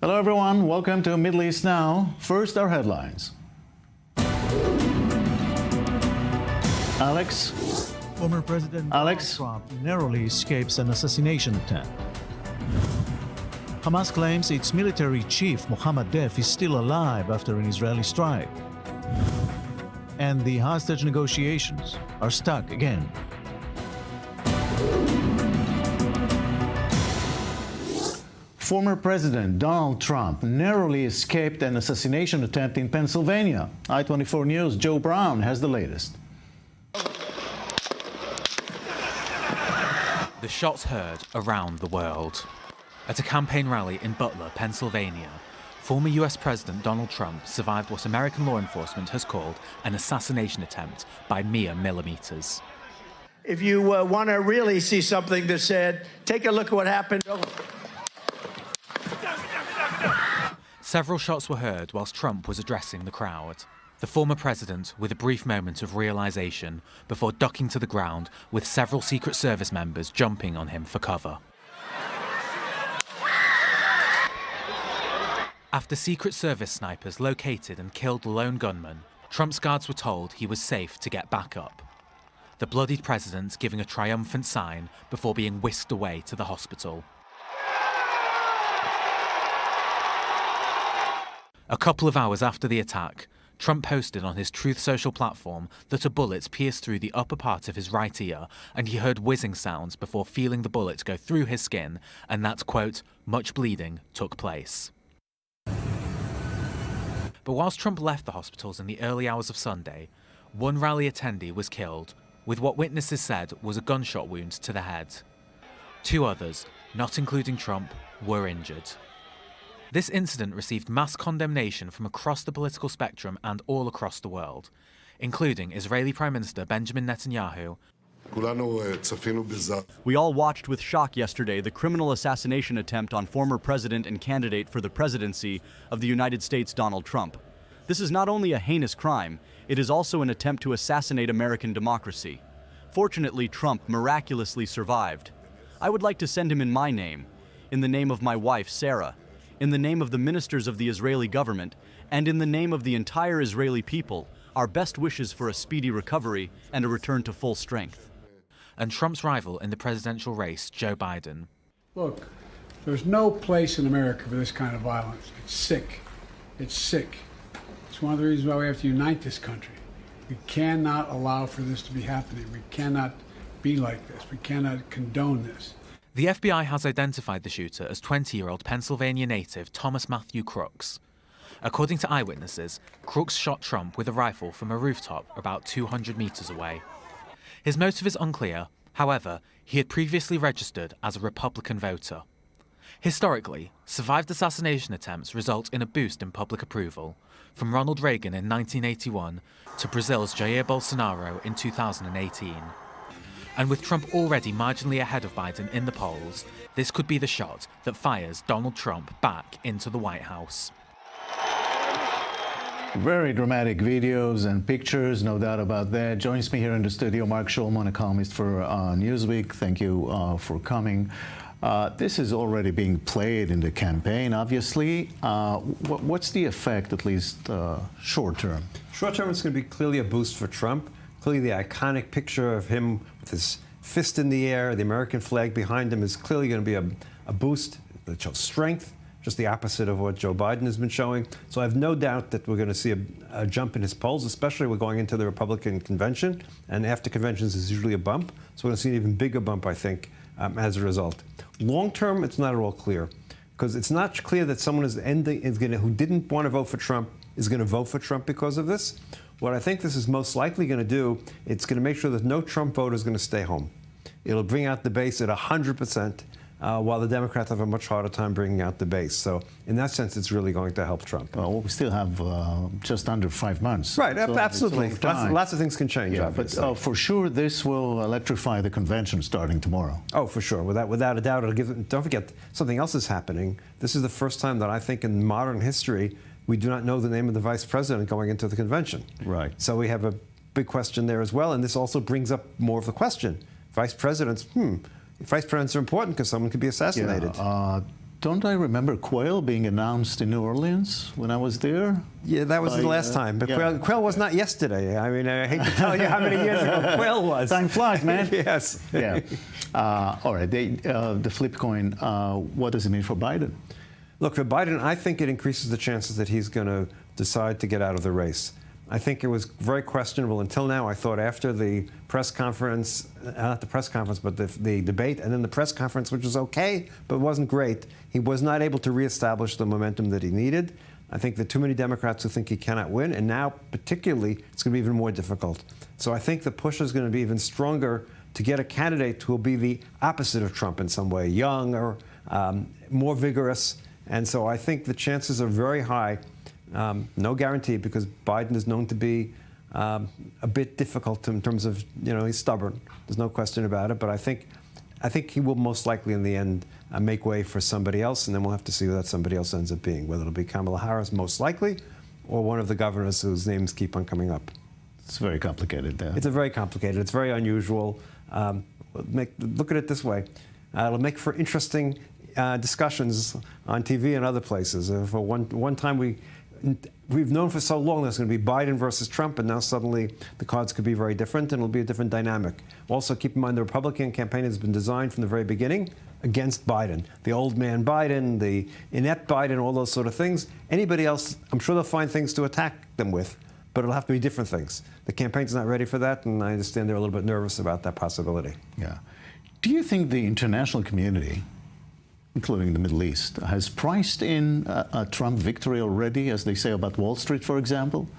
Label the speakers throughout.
Speaker 1: Hello, everyone. Welcome to Middle East Now. First, our headlines. Alex?
Speaker 2: Former President Donald Trump narrowly escapes an assassination attempt. Hamas claims its military chief, Mohammed Deif, is still alive after an Israeli strike. And the hostage negotiations are stuck again.
Speaker 1: Former President Donald Trump narrowly escaped an assassination attempt in Pennsylvania. I24 News' Joe Brown has the latest.
Speaker 3: The shots heard around the world. At a campaign rally in Butler, Pennsylvania, former US President Donald Trump survived what American law enforcement has called an assassination attempt by mere millimeters.
Speaker 4: If you want to really see something that's said, take a look at what happened.
Speaker 3: Several shots were heard whilst Trump was addressing the crowd. The former president with a brief moment of realization before ducking to the ground with several Secret Service members jumping on him for cover. After Secret Service snipers located and killed the lone gunman, Trump's guards were told he was safe to get back up. The bloodied president giving a triumphant sign before being whisked away to the hospital. A couple of hours after the attack, Trump posted on his Truth Social platform that a bullet pierced through the upper part of his right ear and he heard whizzing sounds before feeling the bullet go through his skin and that, quote, much bleeding took place. But whilst Trump left the hospitals in the early hours of Sunday, one rally attendee was killed with what witnesses said was a gunshot wound to the head. Two others, not including Trump, were injured. This incident received mass condemnation from across the political spectrum and all across the world, including Israeli Prime Minister Benjamin Netanyahu.
Speaker 5: We all watched with shock yesterday the criminal assassination attempt on former president and candidate for the presidency of the United States, Donald Trump. This is not only a heinous crime, it is also an attempt to assassinate American democracy. Fortunately, Trump miraculously survived. I would like to send him in my name, in the name of my wife, Sarah, in the name of the ministers of the Israeli government, and in the name of the entire Israeli people, our best wishes for a speedy recovery and a return to full strength.
Speaker 3: And Trump's rival in the presidential race, Joe Biden.
Speaker 6: Look, there's no place in America for this kind of violence. It's sick. It's sick. It's one of the reasons why we have to unite this country. We cannot allow for this to be happening. We cannot be like this. We cannot condone this.
Speaker 3: The FBI has identified the shooter as 20-year-old Pennsylvania native Thomas Matthew Crooks. According to eyewitnesses, Crooks shot Trump with a rifle from a rooftop about 200 meters away. His motive is unclear. However, he had previously registered as a Republican voter. Historically, survived assassination attempts result in a boost in public approval, from Ronald Reagan in 1981 to Brazil's Jair Bolsonaro in 2018. And with Trump already marginally ahead of Biden in the polls, this could be the shot that fires Donald Trump back into the White House.
Speaker 1: Very dramatic videos and pictures, no doubt about that. Joins me here in the studio, Mark Schulman, a columnist for Newsweek. Thank you for coming. This is already being played in the campaign, obviously. What's the effect, at least short term?
Speaker 7: Short term, it's going to be clearly a boost for Trump. Clearly, the iconic picture of him with his fist in the air, the American flag behind him, is clearly going to be a boost that shows strength, just the opposite of what Joe Biden has been showing. So I have no doubt that we're going to see a jump in his polls, especially we're going into the Republican convention, and after conventions is usually a bump. So we're going to see an even bigger bump, I think, as a result. Long term, it's not at all clear, because it's not clear that someone who didn't want to vote for Trump is going to vote for Trump because of this. What I think this is most likely going to do, it's going to make sure that no Trump voter is going to stay home. It'll bring out the base at 100%, while the Democrats have a much harder time bringing out the base. So in that sense, it's really going to help Trump.
Speaker 1: Well, we still have just under 5 months.
Speaker 7: Right,
Speaker 1: so
Speaker 7: absolutely. Lots of things can change,
Speaker 1: yeah,
Speaker 7: obviously.
Speaker 1: But for sure, this will electrify the convention starting tomorrow.
Speaker 7: Oh, for sure. Without a doubt, it'll give. Don't forget, something else is happening. This is the first time that I think in modern history we do not know the name of the vice president going into the convention.
Speaker 1: Right.
Speaker 7: So we have a big question there as well, and this also brings up more of the question. Vice presidents, vice presidents are important because someone could be assassinated.
Speaker 1: Yeah, don't I remember quail being announced in New Orleans when I was there?
Speaker 7: Yeah, that was the last time. But quail was not yesterday. I mean, I hate to tell you how many years ago quail was.
Speaker 1: Time flies, man.
Speaker 7: Yes.
Speaker 1: Yeah. All right. The flip coin, what does it mean for Biden?
Speaker 7: Look, for Biden, I think it increases the chances that he's going to decide to get out of the race. I think it was very questionable until now. I thought after the press conference, not the press conference, but the debate, and then the press conference, which was okay, but wasn't great, he was not able to reestablish the momentum that he needed. I think there are too many Democrats who think he cannot win, and now, particularly, it's going to be even more difficult. So I think the push is going to be even stronger to get a candidate who will be the opposite of Trump in some way, younger, more vigorous. And so I think the chances are very high. No guarantee, because Biden is known to be a bit difficult in terms of, he's stubborn. There's no question about it. But I think he will most likely in the end make way for somebody else, and then we'll have to see who that somebody else ends up being, whether it'll be Kamala Harris most likely, or one of the governors whose names keep on coming up.
Speaker 1: It's very complicated.
Speaker 7: It's very complicated. It's very unusual. Look at it this way. It'll make for interesting discussions on TV and other places. For one time we've known for so long there's going to be Biden versus Trump, and now suddenly the cards could be very different, and it'll be a different dynamic. Also, keep in mind the Republican campaign has been designed from the very beginning against Biden. The old man Biden, the inept Biden, all those sort of things. Anybody else, I'm sure they'll find things to attack them with, but it'll have to be different things. The campaign's not ready for that, and I understand they're a little bit nervous about that possibility.
Speaker 1: Yeah. Do you think the international community, including the Middle East, has priced in a Trump victory already, as they say about Wall Street, for example?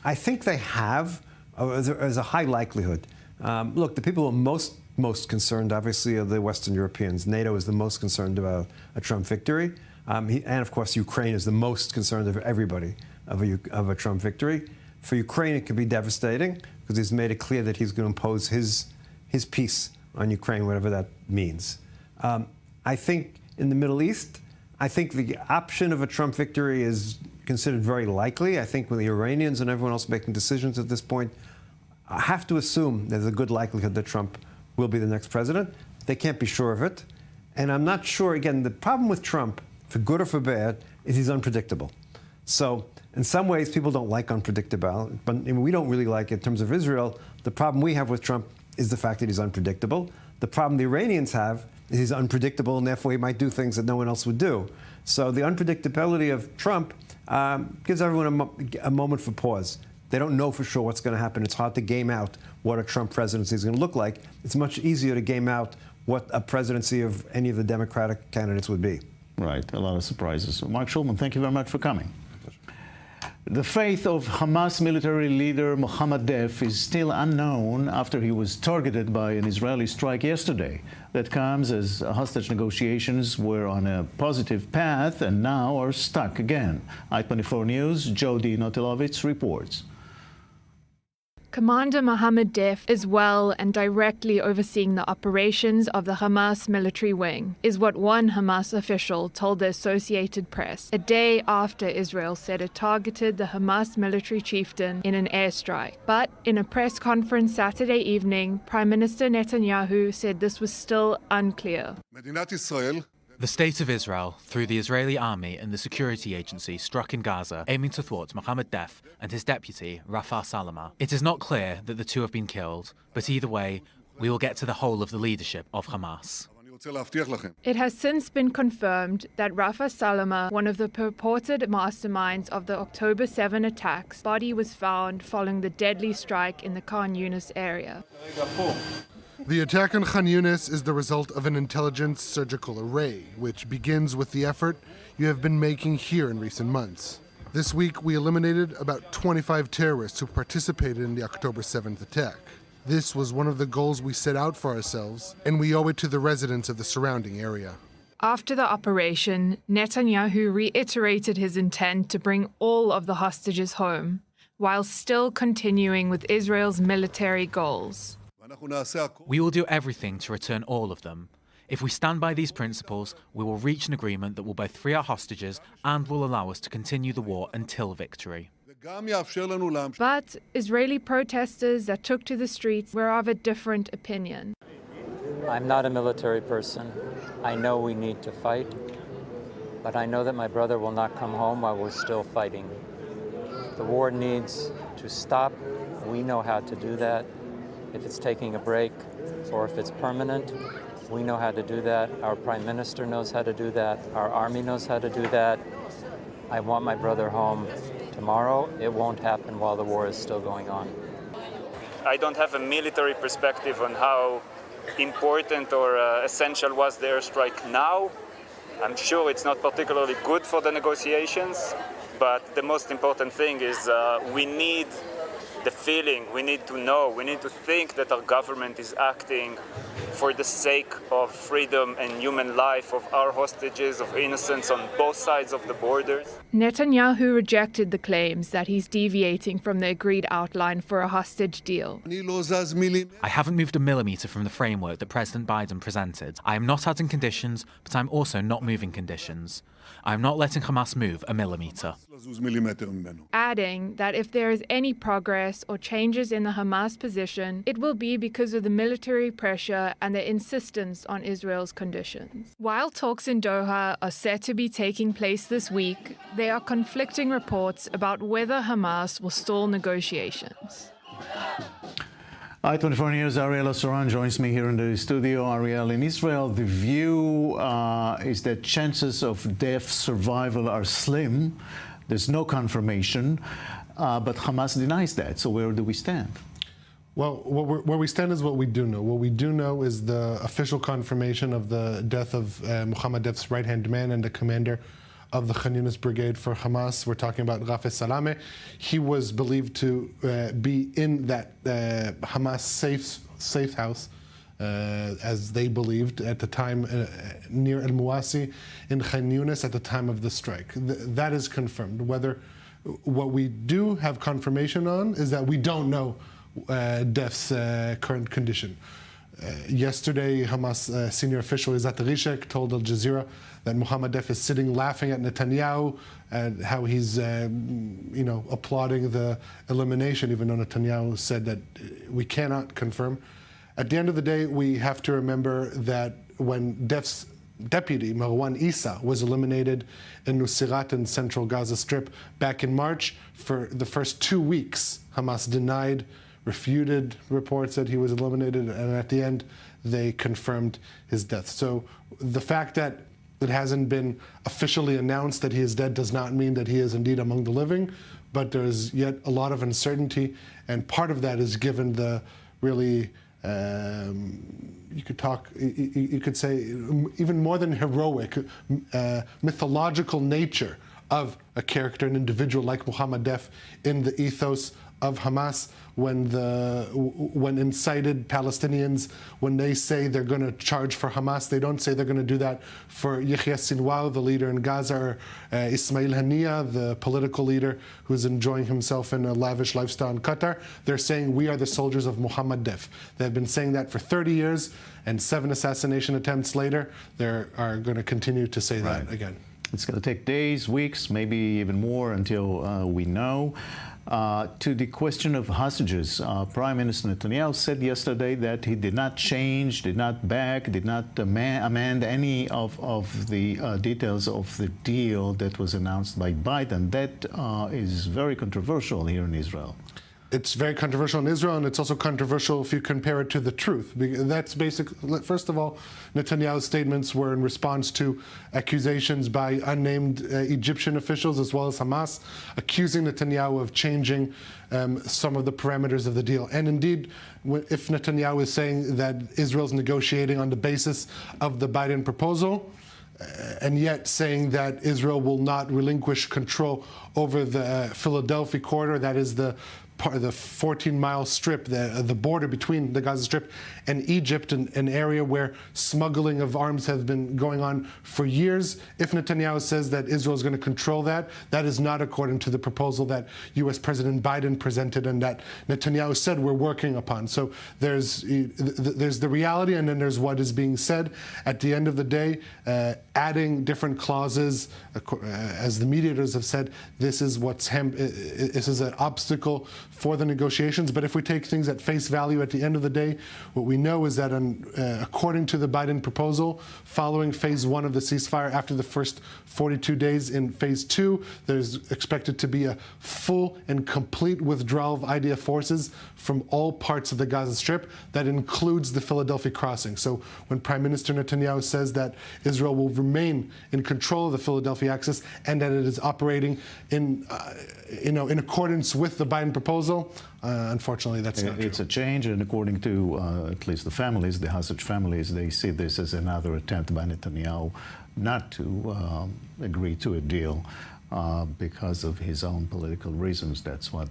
Speaker 7: I think they have. There's a high likelihood. Look, the people who are most concerned, obviously, are the Western Europeans. NATO is the most concerned about a Trump victory. And, of course, Ukraine is the most concerned of everybody of a Trump victory. For Ukraine, it could be devastating, because he's made it clear that he's going to impose his peace on Ukraine, whatever that means. I think in the Middle East, I think the option of a Trump victory is considered very likely. I think when the Iranians and everyone else making decisions at this point, I have to assume there's a good likelihood that Trump will be the next president. They can't be sure of it. And I'm not sure, again, the problem with Trump, for good or for bad, is he's unpredictable. So in some ways, people don't like unpredictable, but we don't really like it in terms of Israel. The problem we have with Trump is the fact that he's unpredictable. The problem the Iranians have is he's unpredictable, and therefore he might do things that no one else would do. So the unpredictability of Trump gives everyone a moment for pause. They don't know for sure what's going to happen. It's hard to game out what a Trump presidency is going to look like. It's much easier to game out what a presidency of any of the Democratic candidates would be.
Speaker 1: Right, a lot of surprises. So Mark Schulman, thank you very much for coming. The fate of Hamas military leader Mohammed Deif is still unknown after he was targeted by an Israeli strike yesterday. That comes as hostage negotiations were on a positive path and now are stuck again. I24 News' Jody Notilovitz reports.
Speaker 8: Commander Mohammed Deif is well and directly overseeing the operations of the Hamas military wing, is what one Hamas official told the Associated Press a day after Israel said it targeted the Hamas military chieftain in an airstrike. But in a press conference Saturday evening, Prime Minister Netanyahu said this was still unclear.
Speaker 3: The State of Israel, through the Israeli army and the security agency, struck in Gaza, aiming to thwart Mohammed Deif and his deputy, Rafah Salama. It is not clear that the two have been killed, but either way, we will get to the whole of the leadership of Hamas.
Speaker 8: It has since been confirmed that Rafah Salama, one of the purported masterminds of the October 7 attacks, body was found following the deadly strike in the Khan Yunis area.
Speaker 9: The attack on Khan Yunis is the result of an intelligence surgical array, which begins with the effort you have been making here in recent months. This week, we eliminated about 25 terrorists who participated in the October 7th attack. This was one of the goals we set out for ourselves, and we owe it to the residents of the surrounding area.
Speaker 8: After the operation, Netanyahu reiterated his intent to bring all of the hostages home, while still continuing with Israel's military goals.
Speaker 3: We will do everything to return all of them. If we stand by these principles, we will reach an agreement that will both free our hostages and will allow us to continue the war until victory.
Speaker 8: But Israeli protesters that took to the streets were of a different opinion.
Speaker 10: I'm not a military person. I know we need to fight. but I know that my brother will not come home while we're still fighting. The war needs to stop. We know how to do that. If it's taking a break or if it's permanent, we know how to do that. Our Prime Minister knows how to do that. Our army knows how to do that. I want my brother home tomorrow. It won't happen while the war is still going on.
Speaker 11: I don't have a military perspective on how important or essential was the airstrike now. I'm sure it's not particularly good for the negotiations, but the most important thing is we need the feeling, we need to know, we need to think that our government is acting for the sake of freedom and human life of our hostages, of innocents on both sides of the borders.
Speaker 8: Netanyahu rejected the claims that he's deviating from the agreed outline for a hostage deal.
Speaker 3: I haven't moved a millimetre from the framework that President Biden presented. I am not adding conditions, but I'm also not moving conditions. I am not letting Hamas move a millimetre.
Speaker 8: Adding that if there is any progress or changes in the Hamas position, it will be because of the military pressure and the insistence on Israel's conditions. While talks in Doha are set to be taking place this week, there are conflicting reports about whether Hamas will stall negotiations.
Speaker 1: I24 News' Ariel Osoran joins me here in the studio. Ariel, in Israel, the view is that chances of Deif survival are slim. There's no confirmation, but Hamas denies that. So where do we stand?
Speaker 9: Well, where we stand is what we do know. What we do know is the official confirmation of the death of Mohammed Deif's right-hand man and the commander of the Khan Yunis brigade for Hamas. We're talking about Rafi Salameh. He was believed to be in that Hamas safe house, as they believed at the time, near El Muwasi in Khan Yunis at the time of the strike. That is confirmed. What we do have confirmation on is that we don't know Deif's current condition. Yesterday, Hamas senior official Izzat Rishek told Al Jazeera that Mohammed Deif is sitting laughing at Netanyahu and how he's, applauding the elimination, even though Netanyahu said that we cannot confirm. At the end of the day, we have to remember that when Deif's deputy, Marwan Issa, was eliminated in Nusirat in central Gaza Strip back in March, for the first 2 weeks, Hamas denied, refuted reports that he was eliminated, and at the end, they confirmed his death. So the fact that it hasn't been officially announced that he is dead does not mean that he is indeed among the living, but there's yet a lot of uncertainty, and part of that is given the really, you could say, even more than heroic, mythological nature of a character, an individual like Mohammed Deif in the ethos of Hamas, when incited Palestinians, when they say they're going to charge for Hamas, they don't say they're going to do that for Yahya Sinwar, the leader in Gaza, or Ismail Haniyeh, the political leader who's enjoying himself in a lavish lifestyle in Qatar. They're saying we are the soldiers of Mohammed Deif. They've been saying that for 30 years, and 7 assassination attempts later, they are going to continue to say that again.
Speaker 1: It's going to take days, weeks, maybe even more until we know. To the question of hostages, Prime Minister Netanyahu said yesterday that he did not change, did not back, did not amend any of the details of the deal that was announced by Biden. That is very controversial here in Israel.
Speaker 9: It's very controversial in Israel, and it's also controversial if you compare it to the truth. That's basically, first of all, Netanyahu's statements were in response to accusations by unnamed Egyptian officials as well as Hamas, accusing Netanyahu of changing some of the parameters of the deal. And indeed, if Netanyahu is saying that Israel's negotiating on the basis of the Biden proposal, and yet saying that Israel will not relinquish control over the Philadelphia corridor, that is the 14-mile strip, the border between the Gaza Strip and Egypt, an area where smuggling of arms has been going on for years. If Netanyahu says that Israel is going to control that, that is not according to the proposal that U.S. President Biden presented and that Netanyahu said we're working upon. So there's the reality, and then there's what is being said. At the end of the day, adding different clauses, as the mediators have said, this is an obstacle for the negotiations. But if we take things at face value at the end of the day, what we know is that according to the Biden proposal, following phase 1 of the ceasefire, after the first 42 days in phase 2, there's expected to be a full and complete withdrawal of IDF forces from all parts of the Gaza Strip. That includes the Philadelphia crossing. So when Prime Minister Netanyahu says that Israel will remain in control of the Philadelphia axis and that it is operating in accordance with the Biden proposal, unfortunately, that's not true.
Speaker 1: It's a change, and according to at least the families, the hostage families, they see this as another attempt by Netanyahu not to agree to a deal because of his own political reasons. That's what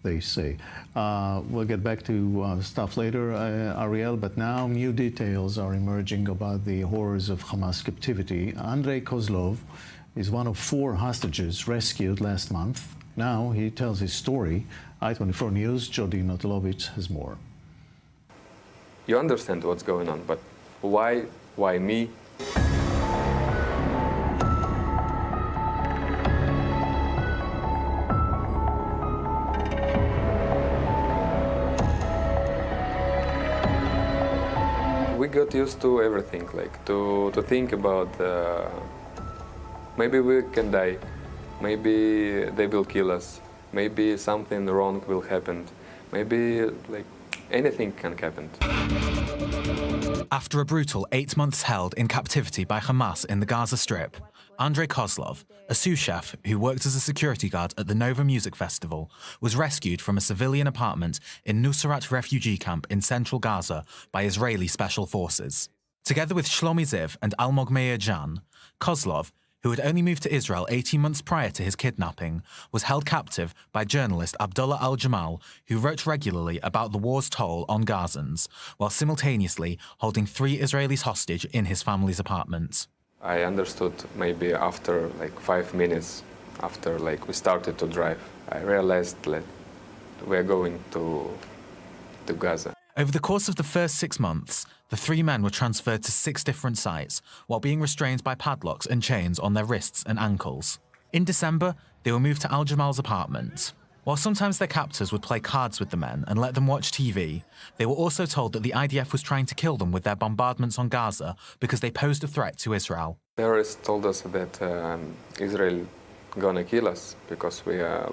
Speaker 1: they say. We'll get back to stuff later, Ariel, but now new details are emerging about the horrors of Hamas captivity. Andrei Kozlov is one of 4 hostages rescued last month. Now he tells his story. I24 News, Jody Notilovich has more.
Speaker 12: You understand what's going on, but why me? We got used to everything, like to think about maybe we can die, maybe they will kill us, maybe something wrong will happen, maybe like anything can happen.
Speaker 3: After a brutal 8 months held in captivity by Hamas in the Gaza Strip, Andrei Kozlov, a sous chef who worked as a security guard at the Nova Music Festival, was rescued from a civilian apartment in Nusrat refugee camp in central Gaza by Israeli special forces. Together with Shlomi Ziv and Almog Meir Jan, Kozlov, who had only moved to Israel 18 months prior to his kidnapping, was held captive by journalist Abdullah al-Jamal, who wrote regularly about the war's toll on Gazans, while simultaneously holding 3 Israelis hostage in his family's apartment.
Speaker 12: I understood maybe after like 5 minutes, after like we started to drive, I realized that we're going to Gaza.
Speaker 3: Over the course of the first 6 months, the 3 men were transferred to 6 different sites, while being restrained by padlocks and chains on their wrists and ankles. In December, they were moved to Al-Jamal's apartment. While sometimes their captors would play cards with the men and let them watch TV, they were also told that the IDF was trying to kill them with their bombardments on Gaza because they posed a threat to Israel. Terrorists
Speaker 12: told us that Israel gonna kill us because we are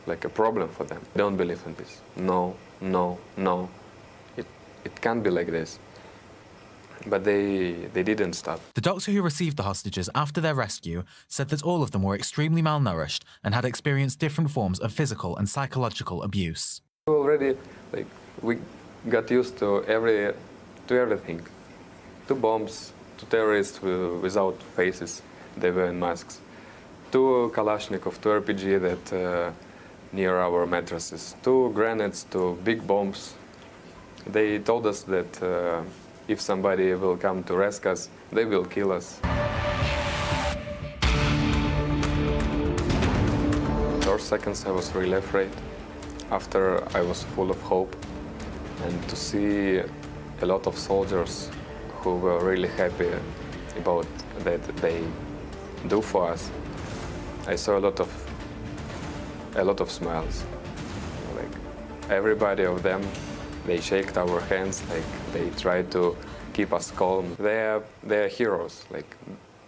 Speaker 12: like a problem for them. Don't believe in this. No. It can't be like this. But they didn't stop.
Speaker 3: The doctor who received the hostages after their rescue said that all of them were extremely malnourished and had experienced different forms of physical and psychological abuse.
Speaker 12: Already, we got used to everything. 2 bombs, 2 terrorists without faces, they were in masks. 2 Kalashnikov, 2 RPG that near our mattresses. 2 grenades, 2 big bombs. They told us that if somebody will come to rescue us, they will kill us. First seconds I was really afraid. After I was full of hope. And to see a lot of soldiers who were really happy about that they do for us, I saw a lot of smiles. Like everybody of them, they shaked our hands, like they tried to keep us calm. They're heroes. Like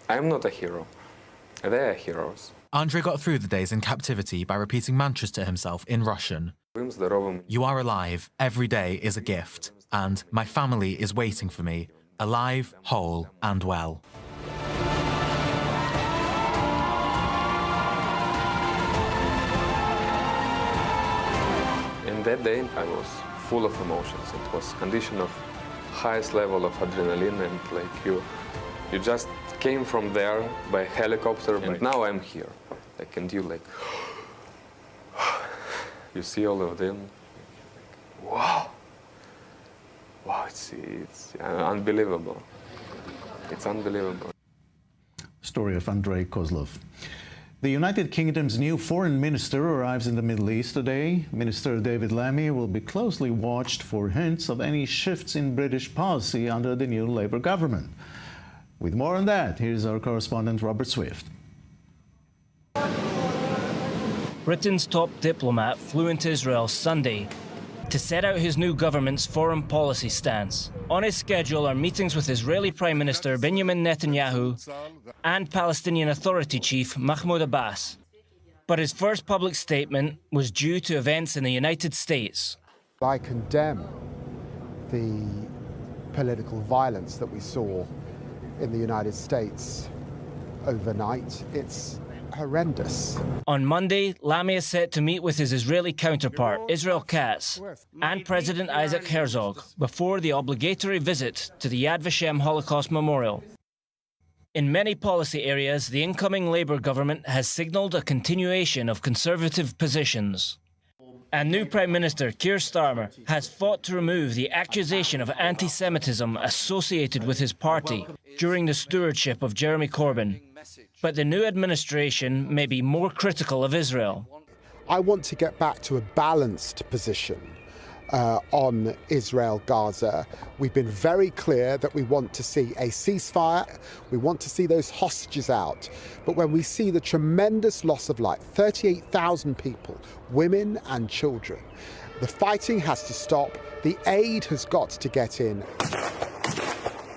Speaker 12: I'm not a hero. They're heroes.
Speaker 3: Andrei got through the days in captivity by repeating mantras to himself in Russian. You are alive. Every day is a gift. And my family is waiting for me, alive, whole, and well.
Speaker 12: In that day, I was full of emotions. It was a condition of highest level of adrenaline, and like you just came from there by helicopter, and now I'm here. Like, and you like, you see all of them. Wow, it's unbelievable. It's unbelievable.
Speaker 1: Story of Andrei Kozlov. The United Kingdom's new foreign minister arrives in the Middle East today. Minister David Lammy will be closely watched for hints of any shifts in British policy under the new Labour government. With more on that, here's our correspondent Robert Swift.
Speaker 13: Britain's top diplomat flew into Israel Sunday to set out his new government's foreign policy stance. On his schedule are meetings with Israeli Prime Minister Benjamin Netanyahu and Palestinian Authority Chief Mahmoud Abbas. But his first public statement was due to events in the United States.
Speaker 14: I condemn the political violence that we saw in the United States overnight. It's horrendous.
Speaker 13: On Monday, Lamy is set to meet with his Israeli counterpart, Israel Katz, and President Isaac Herzog before the obligatory visit to the Yad Vashem Holocaust Memorial. In many policy areas, the incoming Labour government has signalled a continuation of conservative positions. And new Prime Minister Keir Starmer has fought to remove the accusation of anti-Semitism associated with his party during the stewardship of Jeremy Corbyn. But the new administration may be more critical of Israel.
Speaker 14: I want to get back to a balanced position on Israel-Gaza. We've been very clear that we want to see a ceasefire, we want to see those hostages out. But when we see the tremendous loss of life, 38,000 people, women and children, the fighting has to stop, the aid has got to get in.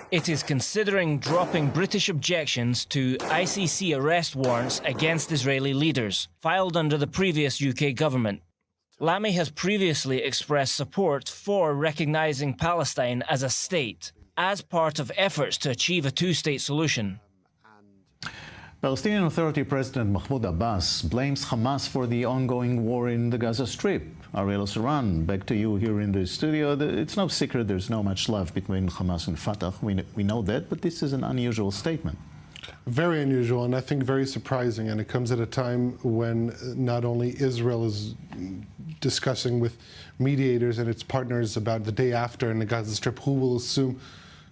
Speaker 13: It is considering dropping British objections to ICC arrest warrants against Israeli leaders, filed under the previous UK government. Lamy has previously expressed support for recognising Palestine as a state, as part of efforts to achieve a two-state solution.
Speaker 1: Palestinian Authority President Mahmoud Abbas blames Hamas for the ongoing war in the Gaza Strip. Ariel Saran, back to you here in the studio. It's no secret there's not much love between Hamas and Fatah. We know that, but this is an unusual statement.
Speaker 9: Very unusual, and I think very surprising. And it comes at a time when not only Israel is discussing with mediators and its partners about the day after in the Gaza Strip who will assume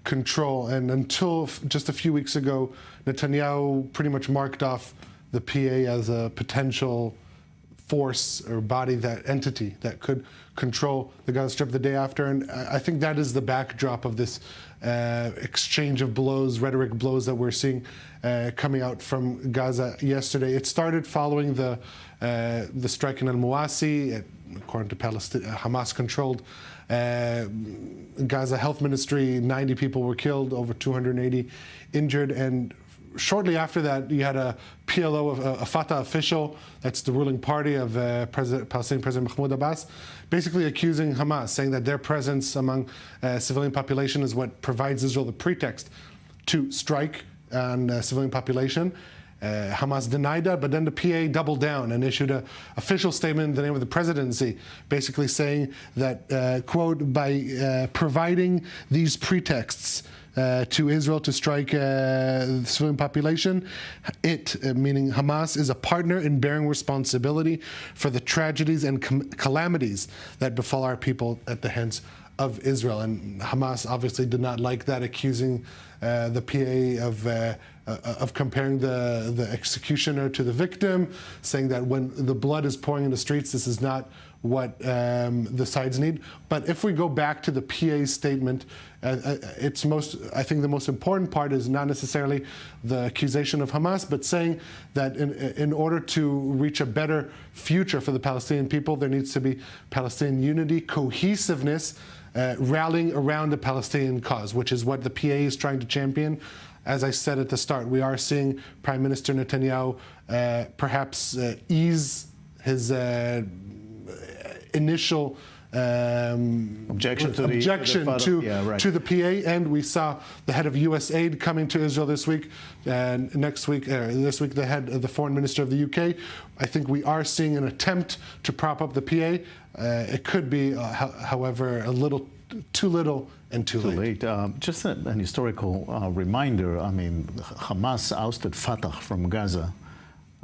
Speaker 9: control. And until just a few weeks ago, Netanyahu pretty much marked off the PA as a potential force or body, that entity that could control the Gaza Strip the day after. And I think that is the backdrop of this exchange of blows, rhetoric blows that we're seeing coming out from Gaza yesterday. It started following the strike in al-Mawasi, according to Hamas-controlled Gaza Health Ministry. 90 people were killed, over 280 injured, and shortly after that, you had a PLO, a Fatah official, that's the ruling party of Palestinian President Mahmoud Abbas, basically accusing Hamas, saying that their presence among civilian population is what provides Israel the pretext to strike on civilian population. Hamas denied that, but then the PA doubled down and issued an official statement in the name of the presidency, basically saying that, quote, by providing these pretexts to Israel to strike the civilian population, meaning Hamas, is a partner in bearing responsibility for the tragedies and calamities that befall our people at the hands of Israel. And Hamas obviously did not like that, accusing the PA of comparing the executioner to the victim, saying that when the blood is pouring in the streets, this is not what the sides need. But if we go back to the PA's statement, I think the most important part is not necessarily the accusation of Hamas, but saying that in order to reach a better future for the Palestinian people, there needs to be Palestinian unity, cohesiveness, rallying around the Palestinian cause, which is what the PA is trying to champion. As I said at the start, we are seeing Prime Minister Netanyahu perhaps ease his initial
Speaker 1: objection to
Speaker 9: the PA, and we saw the head of USAID coming to Israel this week, and this week the foreign minister of the UK. I think we are seeing an attempt to prop up the PA. It could be, however, a little too little and too late.
Speaker 1: Just an historical reminder. I mean, Hamas ousted Fatah from Gaza.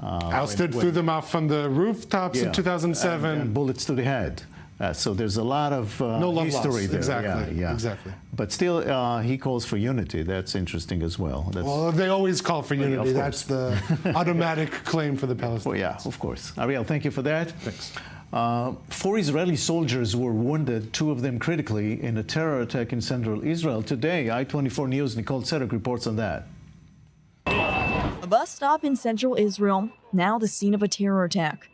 Speaker 9: Threw them off from the rooftops in 2007.
Speaker 1: And bullets to the head. So there's a lot of history there.
Speaker 9: Exactly.
Speaker 1: But still, he calls for unity. That's interesting as well.
Speaker 9: Well, they always call for unity. That's the automatic claim for the Palestinians.
Speaker 1: Well, yeah, of course. Ariel, thank you for that.
Speaker 9: Thanks.
Speaker 1: 4 Israeli soldiers were wounded, 2 of them critically, in a terror attack in central Israel. Today, I24 News' Nicole Tzedek reports on that.
Speaker 15: A bus stop in central Israel, now the scene of a terror attack.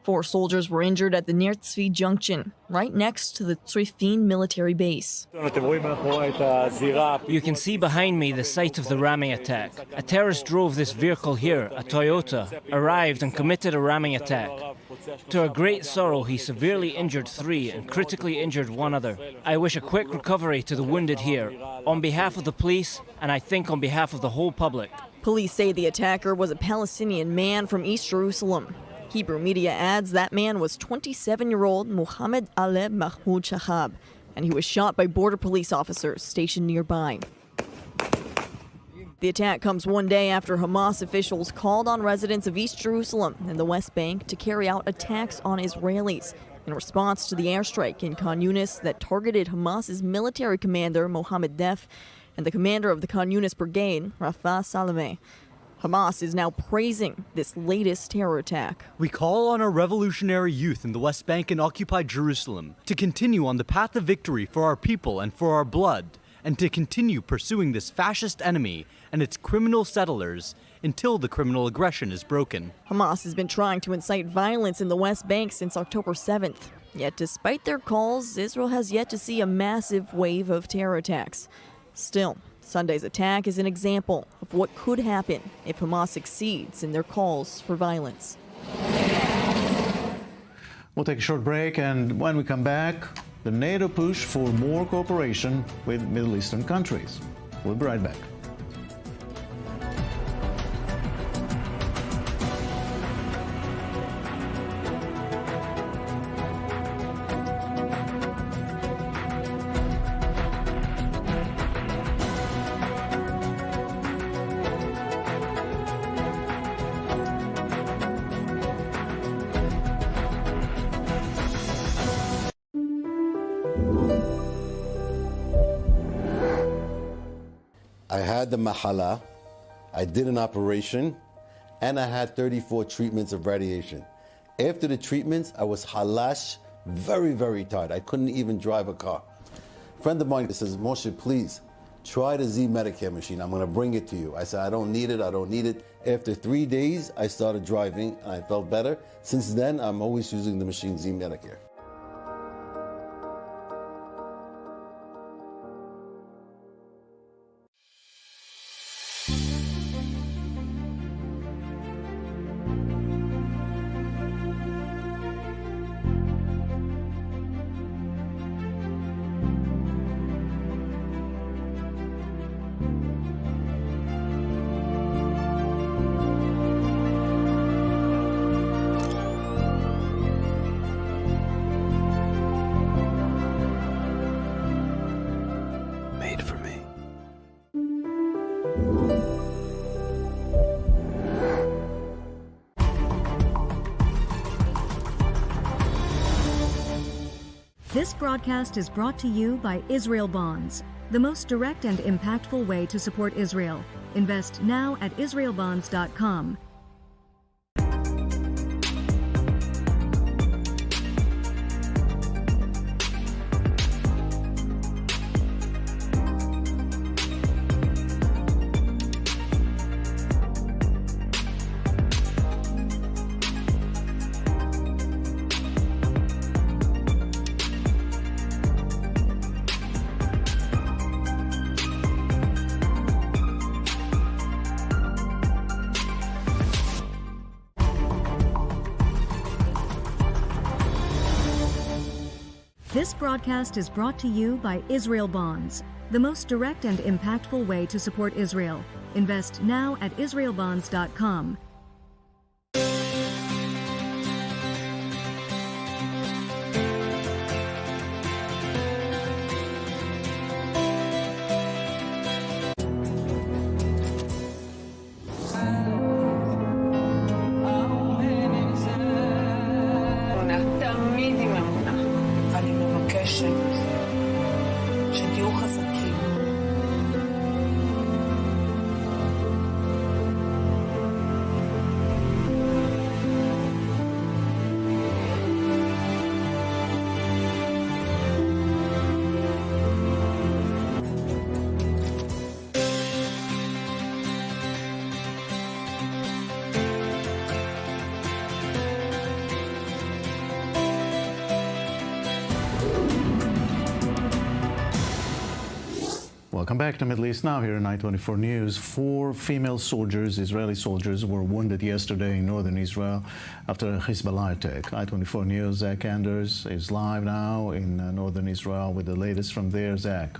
Speaker 15: 4 soldiers were injured at the Nir Tzvi junction, right next to the Tzrifin military base.
Speaker 13: You can see behind me the site of the ramming attack. A terrorist drove this vehicle here, a Toyota, arrived and committed a ramming attack. To our great sorrow, he severely injured 3 and critically injured 1 other. I wish a quick recovery to the wounded here, on behalf of the police, and I think on behalf of the whole public.
Speaker 15: Police say the attacker was a Palestinian man from East Jerusalem. Hebrew media adds that man was 27-year-old Mohammed Aleb Mahmoud Shahab, and he was shot by border police officers stationed nearby. The attack comes one day after Hamas officials called on residents of East Jerusalem and the West Bank to carry out attacks on Israelis in response to the airstrike in Khan Yunis that targeted Hamas's military commander Mohammed Deif and the commander of the Khan Yunis brigade, Rafah Salameh. Hamas is now praising this latest terror attack.
Speaker 5: We call on our revolutionary youth in the West Bank and occupied Jerusalem to continue on the path of victory for our people and for our blood, and to continue pursuing this fascist enemy and its criminal settlers until the criminal aggression is broken.
Speaker 15: Hamas has been trying to incite violence in the West Bank since October 7th. Yet despite their calls, Israel has yet to see a massive wave of terror attacks. Still, Sunday's attack is an example of what could happen if Hamas succeeds in their calls for violence.
Speaker 1: We'll take a short break, and when we come back, the NATO push for more cooperation with Middle Eastern countries. We'll be right back.
Speaker 16: I had the mahala, I did an operation, and I had 34 treatments of radiation. After the treatments, I was halash, very, very tired. I couldn't even drive a car. A friend of mine says, Moshe, please, try the Z Medicare machine. I'm gonna bring it to you. I said, I don't need it, I don't need it. After 3 days, I started driving and I felt better. Since then, I'm always using the machine Z Medicare.
Speaker 17: This broadcast is brought to you by Israel Bonds, the most direct and impactful way to support Israel. Invest now at israelbonds.com. This broadcast is brought to you by Israel Bonds, the most direct and impactful way to support Israel. Invest now at israelbonds.com.
Speaker 18: שתהיו חזקים.
Speaker 1: Welcome back to Middle East Now here in I24 News. 4 female soldiers, Israeli soldiers, were wounded yesterday in northern Israel after a Hezbollah attack. I24 News' Zach Anders is live now in northern Israel with the latest from there. Zach.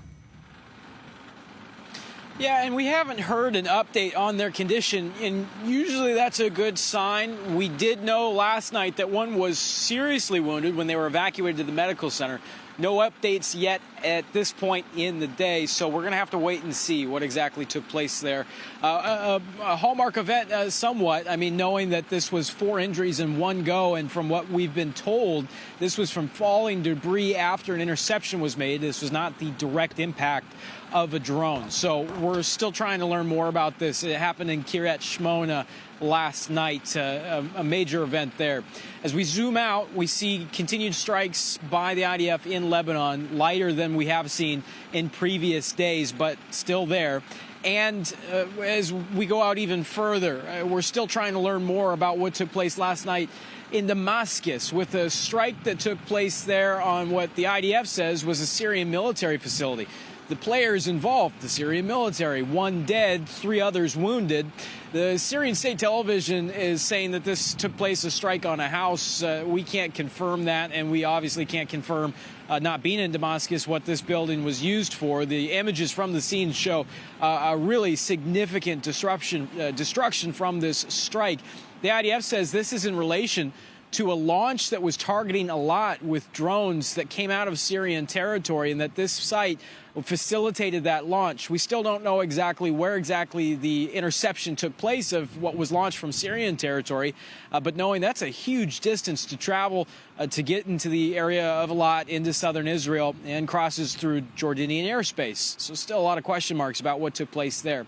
Speaker 19: Yeah, and we haven't heard an update on their condition, and usually that's a good sign. We did know last night that one was seriously wounded when they were evacuated to the medical center. No updates yet at this point in the day, so we're going to have to wait and see what exactly took place there. A hallmark event somewhat. I mean, knowing that this was 4 injuries in one go, and from what we've been told, this was from falling debris after an interception was made. This was not the direct impact of a drone. So we're still trying to learn more about this. It happened in Kiryat Shmona last night, a major event there. As we zoom out, we see continued strikes by the IDF in Lebanon, lighter than we have seen in previous days, but still there. And as we go out even further, we're still trying to learn more about what took place last night in Damascus with a strike that took place there on what the IDF says was a Syrian military facility. The players involved, the Syrian military, 1 dead, 3 others wounded. The Syrian state television is saying that this took place, a strike on a house. We can't confirm that, and we obviously can't confirm, not being in Damascus, what this building was used for. The images from the scene show a really significant destruction from this strike. The IDF says this is in relation to a launch that was targeting a lot with drones that came out of Syrian territory, and that this site facilitated that launch. We still don't know exactly where exactly the interception took place of what was launched from Syrian territory, but knowing that's a huge distance to travel to get into the area of Eilat into southern Israel and crosses through Jordanian airspace. So still a lot of question marks about what took place there.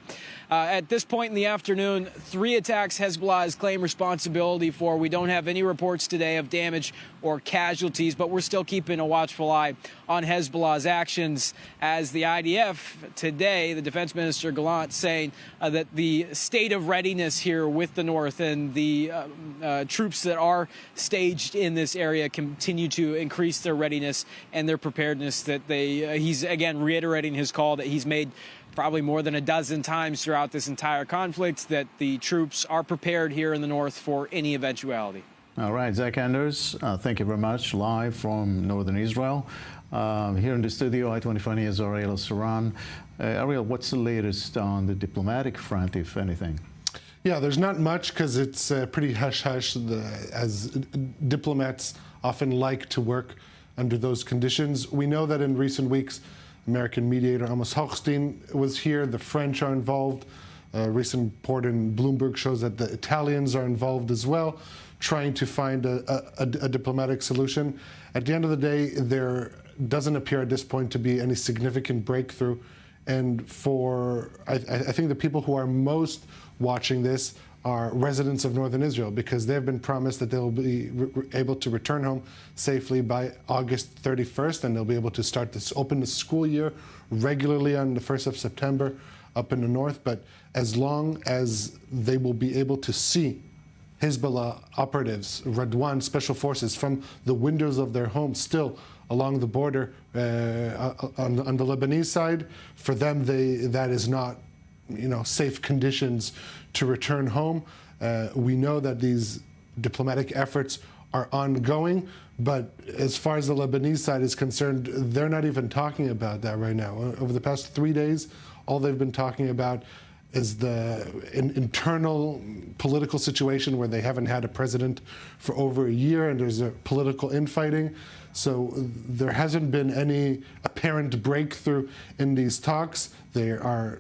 Speaker 19: At this point in the afternoon, 3 attacks Hezbollah has claimed responsibility for. We don't have any reports today of damage or casualties, but we're still keeping a watchful eye on Hezbollah's actions, as the IDF today, the Defense Minister Gallant, saying that the state of readiness here with the North and the troops that are staged in this area continue to increase their readiness and their preparedness. That he's again reiterating his call that he's made probably more than a dozen times throughout this entire conflict, that the troops are prepared here in the North for any eventuality.
Speaker 1: All right, Zach Anders, thank you very much, live from northern Israel. Here in the studio, I24 News' Ariel Saran. Ariel, what's the latest on the diplomatic front, if anything?
Speaker 9: Yeah, there's not much because it's pretty hush-hush, as diplomats often like to work under those conditions. We know that in recent weeks, American mediator Amos Hochstein was here. The French are involved. A recent report in Bloomberg shows that the Italians are involved as well, trying to find a diplomatic solution. At the end of the day, there doesn't appear at this point to be any significant breakthrough. And I think the people who are most watching this are residents of northern Israel, because they've been promised that they'll be able to return home safely by August 31st, and they'll be able to open the school year regularly on the 1st of September up in the north. But as long as they will be able to see Hezbollah operatives, Radwan special forces, from the windows of their homes still along the border on the Lebanese side, for them that is not safe conditions to return home. We know that these diplomatic efforts are ongoing, but as far as the Lebanese side is concerned, they're not even talking about that right now. Over the past 3 days, all they've been talking about is the internal political situation where they haven't had a president for over a year, and there's a political infighting. So there hasn't been any apparent breakthrough in these talks. They are,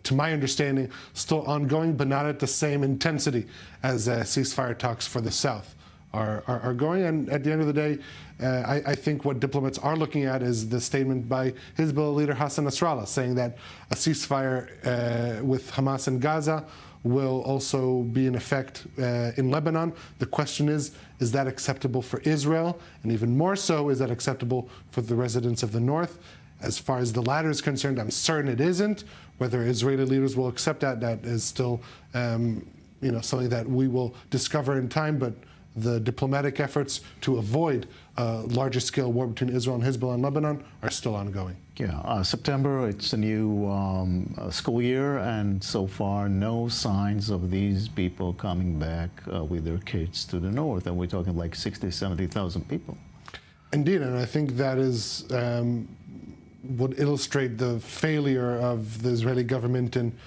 Speaker 9: to my understanding, still ongoing, but not at the same intensity as ceasefire talks for the South are going. And at the end of the day, I think what diplomats are looking at is the statement by Hezbollah leader Hassan Nasrallah, saying that a ceasefire with Hamas in Gaza will also be in effect in Lebanon. The question is that acceptable for Israel? And even more so, is that acceptable for the residents of the North? As far as the latter is concerned, I'm certain it isn't. Whether Israeli leaders will accept that is still something that we will discover in time. But the diplomatic efforts to avoid a larger scale war between Israel and Hezbollah and Lebanon are still ongoing.
Speaker 1: Yeah, September, it's a new school year, and so far no signs of these people coming back with their kids to the north, and we're talking like 60, 70,000 people.
Speaker 9: Indeed, and I think that is would illustrate the failure of the Israeli government in,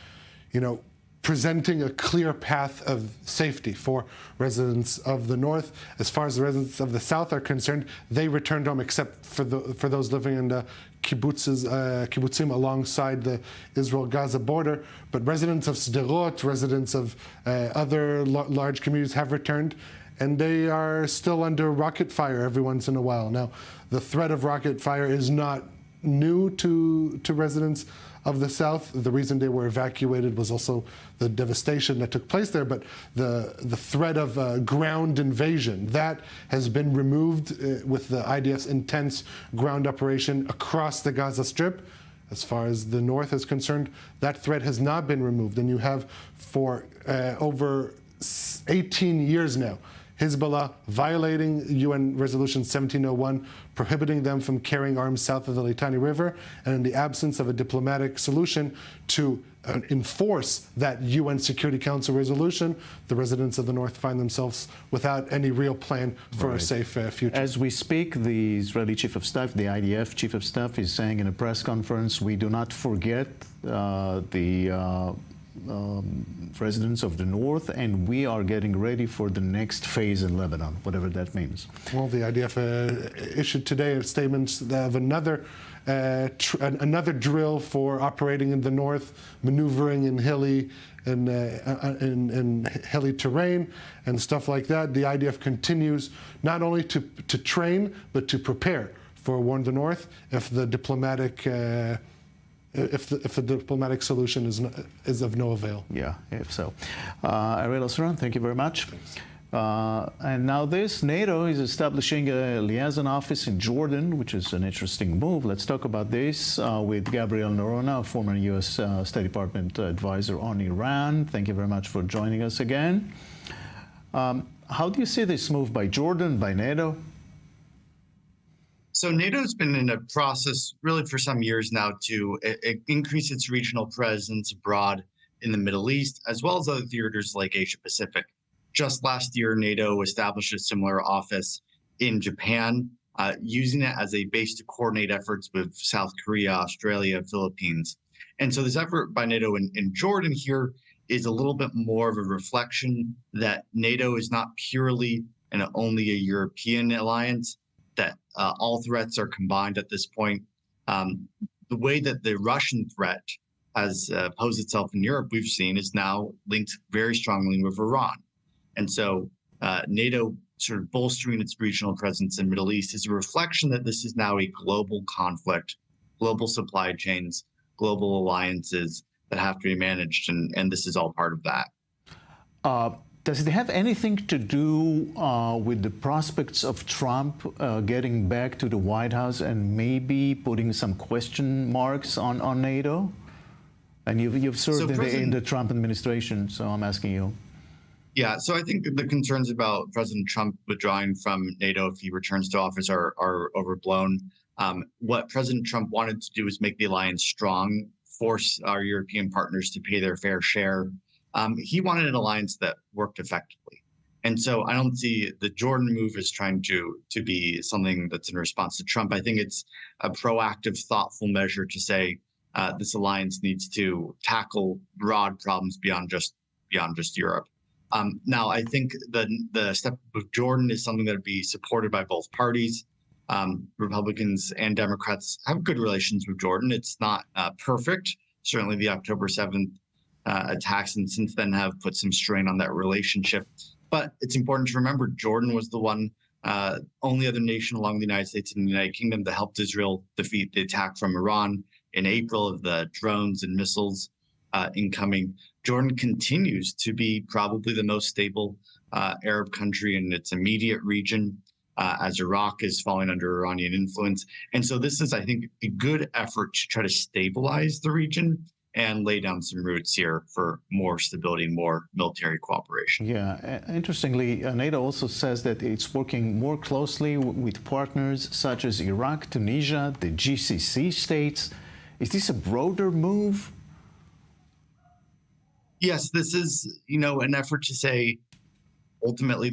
Speaker 9: presenting a clear path of safety for residents of the north. As far as the residents of the south are concerned, they returned home, except for those living in the kibbutzim alongside the Israel-Gaza border. But residents of Sderot, residents of other large communities have returned, and they are still under rocket fire every once in a while. Now, the threat of rocket fire is not new to residents of the south. The reason they were evacuated was also the devastation that took place there, but the threat of ground invasion, that has been removed with the IDF's intense ground operation across the Gaza Strip. As far as the north is concerned, that threat has not been removed, and you have for over 18 years now Hezbollah violating UN Resolution 1701, prohibiting them from carrying arms south of the Litani River, and in the absence of a diplomatic solution to enforce that UN Security Council resolution, the residents of the north find themselves without any real plan for a safe future.
Speaker 1: As we speak, the Israeli Chief of Staff, the IDF Chief of Staff, is saying in a press conference, we do not forget the residents of the north, and we are getting ready for the next phase in Lebanon, whatever that means.
Speaker 9: Well, the IDF issued today a statement of another drill for operating in the north, maneuvering in hilly hilly terrain and stuff like that. The IDF continues not only to train but to prepare for a war in the north if the diplomatic if the diplomatic solution is of no avail.
Speaker 1: Yeah, if so. Ariel Osran, thank you very much. And now NATO is establishing a liaison office in Jordan, which is an interesting move. Let's talk about this with Gabriel Norona, former U.S. State Department advisor on Iran. Thank you very much for joining us again. How do you see this move by Jordan, by NATO?
Speaker 20: So NATO's been in a process really for some years now to increase its regional presence abroad in the Middle East, as well as other theaters like Asia Pacific. Just last year, NATO established a similar office in Japan, using it as a base to coordinate efforts with South Korea, Australia, Philippines. And so this effort by NATO in Jordan here is a little bit more of a reflection that NATO is not purely and only a European alliance, that all threats are combined at this point. The way that the Russian threat has posed itself in Europe, we've seen, is now linked very strongly with Iran. And so NATO sort of bolstering its regional presence in the Middle East is a reflection that this is now a global conflict, global supply chains, global alliances that have to be managed, and this is all part of that.
Speaker 1: Does it have anything to do with the prospects of Trump getting back to the White House and maybe putting some question marks on NATO? And you've served in the Trump administration, so I'm asking you.
Speaker 20: Yeah, so I think the concerns about President Trump withdrawing from NATO if he returns to office are overblown. What President Trump wanted to do is make the alliance strong, force our European partners to pay their fair share. He wanted an alliance that worked effectively. And so I don't see the Jordan move as trying to be something that's in response to Trump. I think it's a proactive, thoughtful measure to say this alliance needs to tackle broad problems beyond just Europe. Now, I think the step with Jordan is something that would be supported by both parties. Republicans and Democrats have good relations with Jordan. It's not perfect. Certainly the October 7th attacks and since then have put some strain on that relationship. But it's important to remember Jordan was the only other nation along the United States and the United Kingdom that helped Israel defeat the attack from Iran in April of the drones and missiles incoming. Jordan continues to be probably the most stable Arab country in its immediate region, as Iraq is falling under Iranian influence. And so this is, I think, a good effort to try to stabilize the region and lay down some roots here for more stability, more military cooperation.
Speaker 1: Yeah, interestingly, NATO also says that it's working more closely with partners such as Iraq, Tunisia, the GCC states. Is this a broader move?
Speaker 20: Yes, this is, an effort to say, ultimately,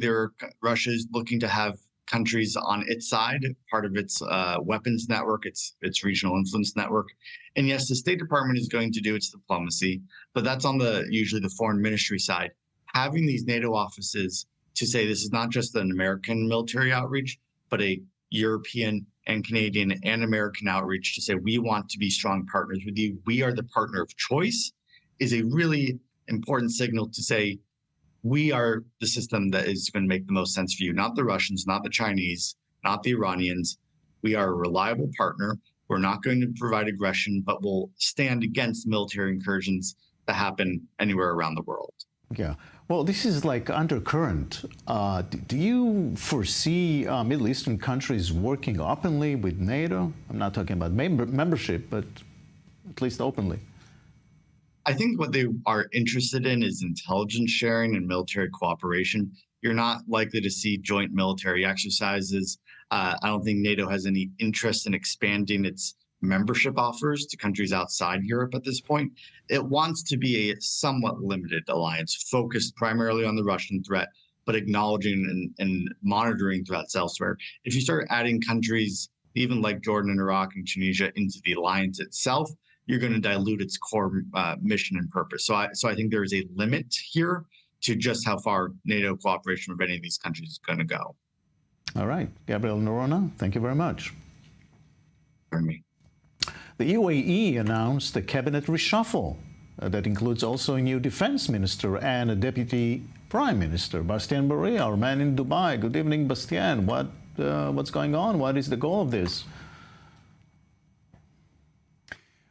Speaker 20: Russia is looking to have countries on its side, part of its weapons network, its regional influence network. And yes, the State Department is going to do its diplomacy, but that's on usually the foreign ministry side. Having these NATO offices to say this is not just an American military outreach, but a European and Canadian and American outreach to say we want to be strong partners with you. We are the partner of choice is a really important signal to say, we are the system that is going to make the most sense for you, not the Russians, not the Chinese, not the Iranians. We are a reliable partner. We're not going to provide aggression, but we'll stand against military incursions that happen anywhere around the world.
Speaker 1: Yeah. Well, this is like undercurrent. Do you foresee Middle Eastern countries working openly with NATO? I'm not talking about membership, but at least openly.
Speaker 20: I think what they are interested in is intelligence sharing and military cooperation. You're not likely to see joint military exercises. I don't think NATO has any interest in expanding its membership offers to countries outside Europe at this point. It wants to be a somewhat limited alliance, focused primarily on the Russian threat, but acknowledging and monitoring threats elsewhere. If you start adding countries, even like Jordan and Iraq and Tunisia, into the alliance itself, you're going to dilute its core mission and purpose. So I think there is a limit here to just how far NATO cooperation with any of these countries is going to go.
Speaker 1: All right. Gabriel Noronha, thank you very much.
Speaker 20: For me.
Speaker 1: The UAE announced a cabinet reshuffle that includes also a new defense minister and a deputy prime minister. Bastien Barry, our man in Dubai. Good evening, Bastien. What's going on? What is the goal of this?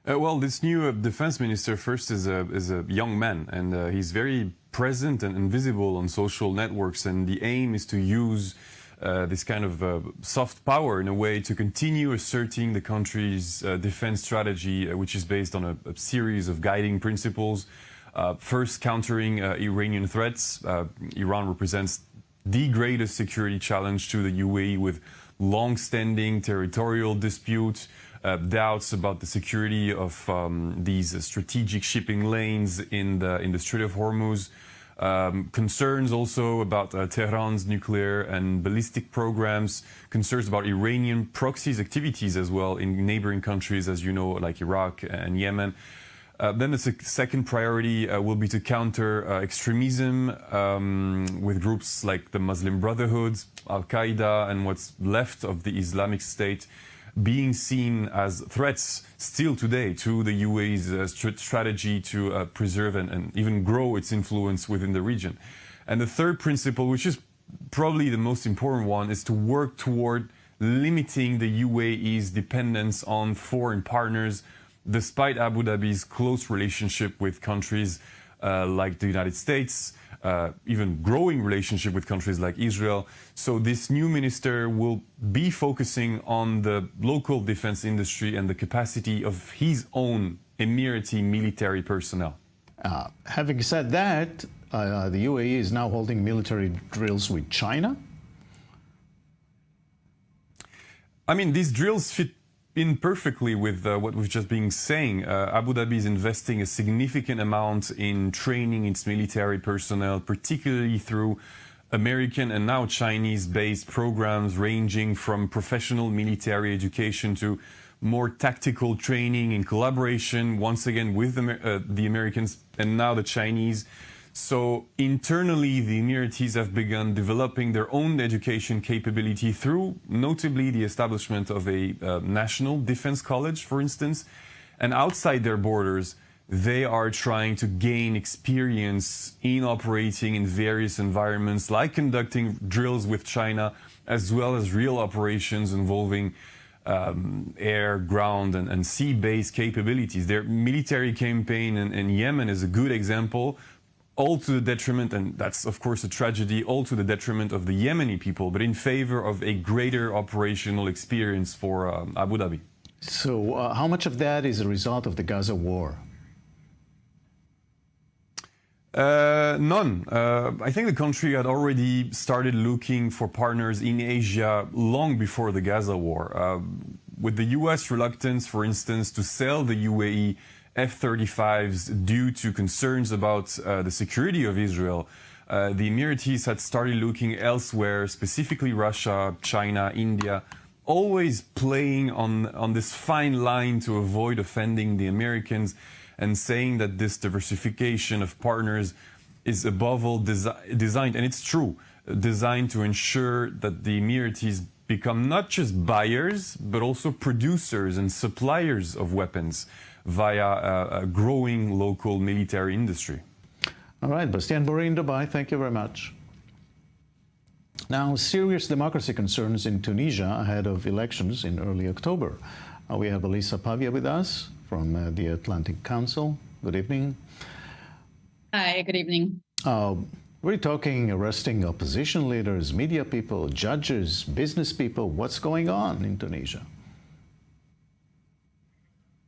Speaker 21: Well, this new defense minister first is a young man, and he's very present and visible on social networks. And the aim is to use this kind of soft power in a way to continue asserting the country's defense strategy, which is based on a series of guiding principles. First, countering Iranian threats. Iran represents the greatest security challenge to the UAE, with long-standing territorial disputes, doubts about the security of these strategic shipping lanes in the Strait of Hormuz, concerns also about Tehran's nuclear and ballistic programs, concerns about Iranian proxies activities as well in neighboring countries, as you know, like Iraq and Yemen. Then the second priority will be to counter extremism with groups like the Muslim Brotherhood, Al-Qaeda, and what's left of the Islamic State, being seen as threats still today to the UAE's strategy to preserve and even grow its influence within the region. And the third principle, which is probably the most important one, is to work toward limiting the UAE's dependence on foreign partners, despite Abu Dhabi's close relationship with countries like the United States, even growing relationship with countries like Israel. So this new minister will be focusing on the local defense industry and the capacity of his own Emirati military personnel.
Speaker 1: Having said that, the UAE is now holding military drills with China.
Speaker 21: I mean, these drills fit in perfectly with what we've just been saying. Abu Dhabi is investing a significant amount in training its military personnel, particularly through American and now Chinese-based programs ranging from professional military education to more tactical training in collaboration, once again, with the Americans and now the Chinese. So internally, the Emiratis have begun developing their own education capability through, notably, the establishment of a national defense college, for instance. And outside their borders, they are trying to gain experience in operating in various environments, like conducting drills with China, as well as real operations involving air, ground, and sea-based capabilities. Their military campaign in Yemen is a good example, all to the detriment, and that's of course a tragedy, all to the detriment of the Yemeni people, but in favor of a greater operational experience for Abu Dhabi.
Speaker 1: So how much of that is a result of the Gaza war?
Speaker 21: None. I think the country had already started looking for partners in Asia long before the Gaza war. With the U.S. reluctance, for instance, to sell the UAE F-35s due to concerns about the security of Israel, the Emiratis had started looking elsewhere, specifically Russia, China, India, always playing on this fine line to avoid offending the Americans and saying that this diversification of partners is above all designed, and it's true, designed to ensure that the Emiratis become not just buyers, but also producers and suppliers of weapons via a growing local military industry.
Speaker 1: All right, Bastian Bourri in Dubai, thank you very much. Now, serious democracy concerns in Tunisia ahead of elections in early October. We have Elisa Pavia with us from the Atlantic Council. Good evening.
Speaker 2: Hi, good evening.
Speaker 1: We're talking arresting opposition leaders, media people, judges, business people. What's going on in Tunisia?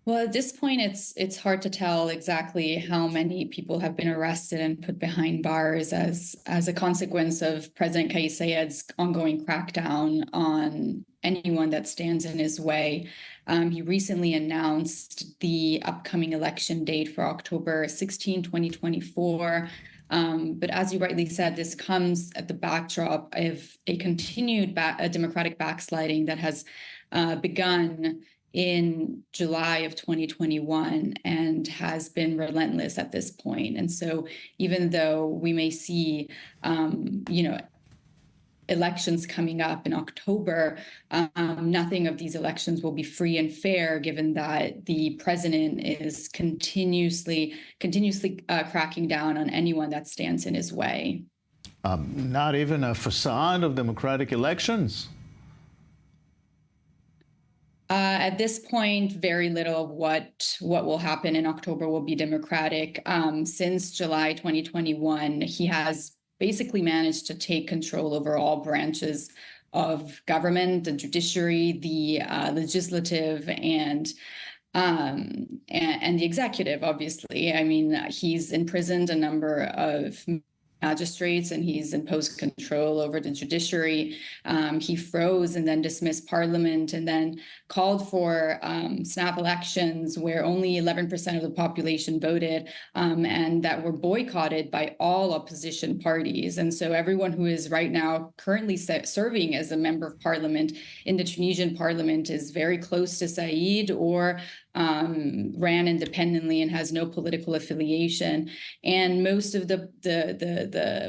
Speaker 2: Well, at this point, it's hard to tell exactly how many people have been arrested and put behind bars as a consequence of President Kais Saied's ongoing crackdown on anyone that stands in his way. He recently announced the upcoming election date for October 16, 2024. But as you rightly said, this comes at the backdrop of a continued democratic backsliding that has begun in July of 2021 and has been relentless at this point. And so even though we may see, elections coming up in October, nothing of these elections will be free and fair, given that the president is continuously cracking down on anyone that stands in his way.
Speaker 1: Not even a facade of democratic elections?
Speaker 2: At this point, very little of what will happen in October will be democratic. Since July 2021, he has basically managed to take control over all branches of government, the judiciary, the legislative, and the executive, obviously. I mean, he's imprisoned a number of magistrates and he's imposed control over the judiciary. He froze and then dismissed parliament and then called for snap elections where only 11% of the population voted and that were boycotted by all opposition parties. And so everyone who is right now currently serving as a member of parliament in the Tunisian parliament is very close to Said or ran independently and has no political affiliation. And most of the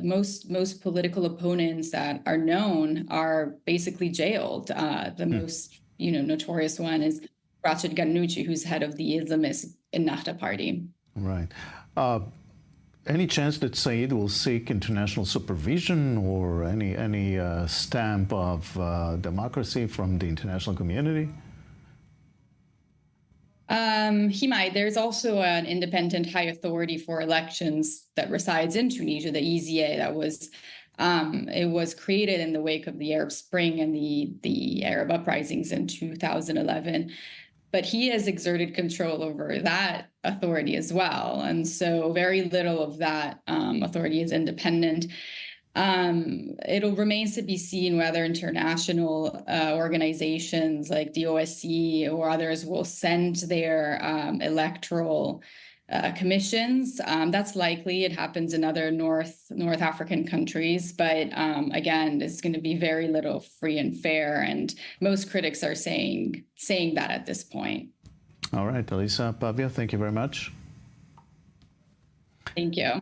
Speaker 2: most political opponents that are known are basically jailed. The most notorious one is Rachid Ghannouchi, who's head of the Islamist Ennahda party.
Speaker 1: Right. Any chance that Said will seek international supervision or any stamp of democracy from the international community?
Speaker 2: He might. There's also an independent high authority for elections that resides in Tunisia, the EZA, that was it was created in the wake of the Arab Spring and the Arab uprisings in 2011. But he has exerted control over that authority as well. And so very little of that authority is independent. It'll remain to be seen whether international organizations like the OSCE or others will send their electoral commissions. That's likely. It happens in other North African countries. But again, it's going to be very little free and fair. And most critics are saying that at this point.
Speaker 1: All right, Elisa Pavia, thank you very much.
Speaker 2: Thank you.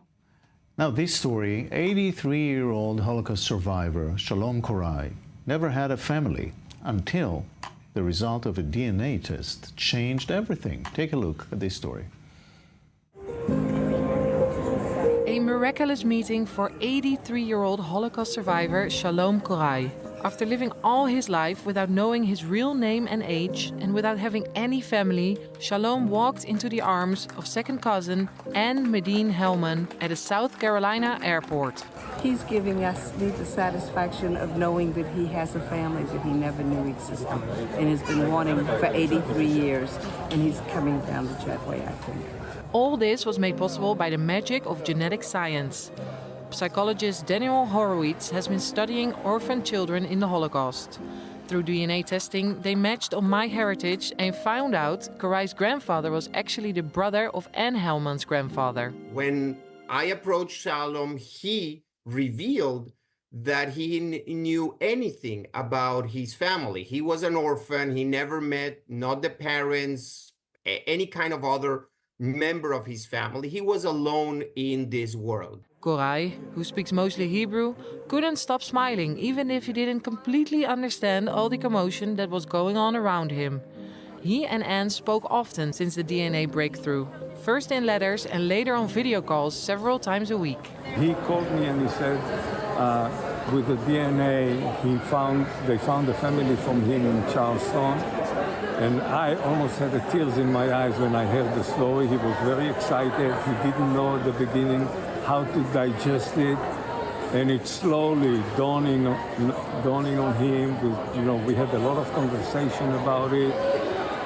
Speaker 1: Now, this story, 83-year-old Holocaust survivor Shalom Korai never had a family until the result of a DNA test changed everything. Take a look at this story.
Speaker 22: A miraculous meeting for 83-year-old Holocaust survivor Shalom Korai.
Speaker 4: After living all his life without knowing his real name and age and without having any family, Shalom walked into the arms of second cousin Ann Medine Hellman at a South Carolina airport.
Speaker 18: He's giving us the satisfaction of knowing that he has a family that he never knew existed and has been wanting for 83 years, and he's coming down the jetway, I think.
Speaker 4: All this was made possible by the magic of genetic science. Psychologist Daniel Horowitz has been studying orphan children in the Holocaust. Through DNA testing, they matched on MyHeritage and found out Korai's grandfather was actually the brother of Ann Hellman's grandfather.
Speaker 22: When I approached Shalom, he revealed that he knew anything about his family. He was an orphan. He never met, not the parents, any kind of other member of his family. He was alone in this world.
Speaker 4: Korai, who speaks mostly Hebrew, couldn't stop smiling, even if he didn't completely understand all the commotion that was going on around him. He and Anne spoke often since the DNA breakthrough, first in letters and later on video calls several times a week.
Speaker 23: He called me and he said, with the DNA, they found the family from him in Charleston. And I almost had the tears in my eyes when I heard the story. He was very excited. He didn't know at the beginning how to digest it. And it's slowly dawning on him. We had a lot of conversation about it.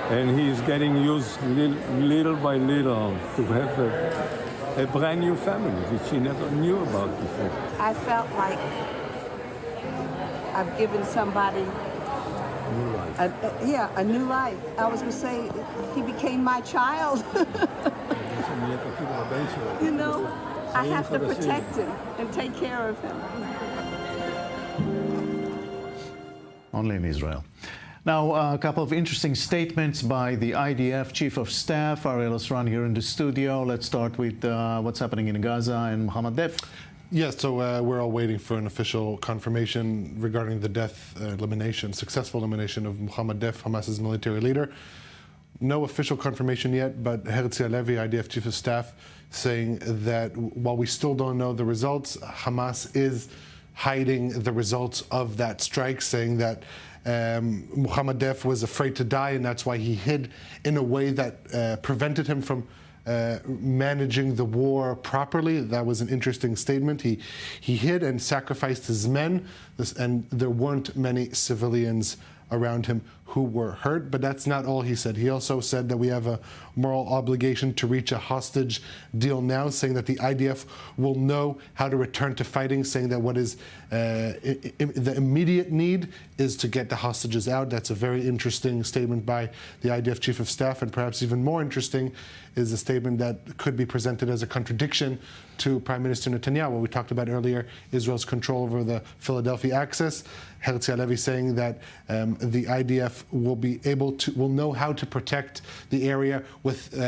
Speaker 23: And he's getting used little by little to have a brand new family, which he never knew about before.
Speaker 18: I felt like I've given somebody
Speaker 23: New life.
Speaker 18: a new life. I was going to say, he became my child. You know, I have to protect him and take care of him.
Speaker 1: Only in Israel. Now, a couple of interesting statements by the IDF Chief of Staff, Ariel Osran, here in the studio. Let's start with what's happening in Gaza and Mohammed Deif.
Speaker 9: Yes, so we're all waiting for an official confirmation regarding the successful elimination of Mohammed Deif, Hamas's military leader. No official confirmation yet, but Herzi Halevi, IDF Chief of Staff, saying that while we still don't know the results, Hamas is hiding the results of that strike, saying that Mohammed Deif was afraid to die, and that's why he hid in a way that prevented him from managing the war properly. That was an interesting statement. He hid and sacrificed his men, and there weren't many civilians around him who were hurt. But that's not all he said. He also said that we have a moral obligation to reach a hostage deal now, saying that the IDF will know how to return to fighting, saying that what is the immediate need is to get the hostages out. That's a very interesting statement by the IDF Chief of Staff, and perhaps even more interesting is a statement that could be presented as a contradiction to Prime Minister Netanyahu. What we talked about earlier, Israel's control over the Philadelphia Axis. Herzi Halevi saying that the IDF will know how to protect the area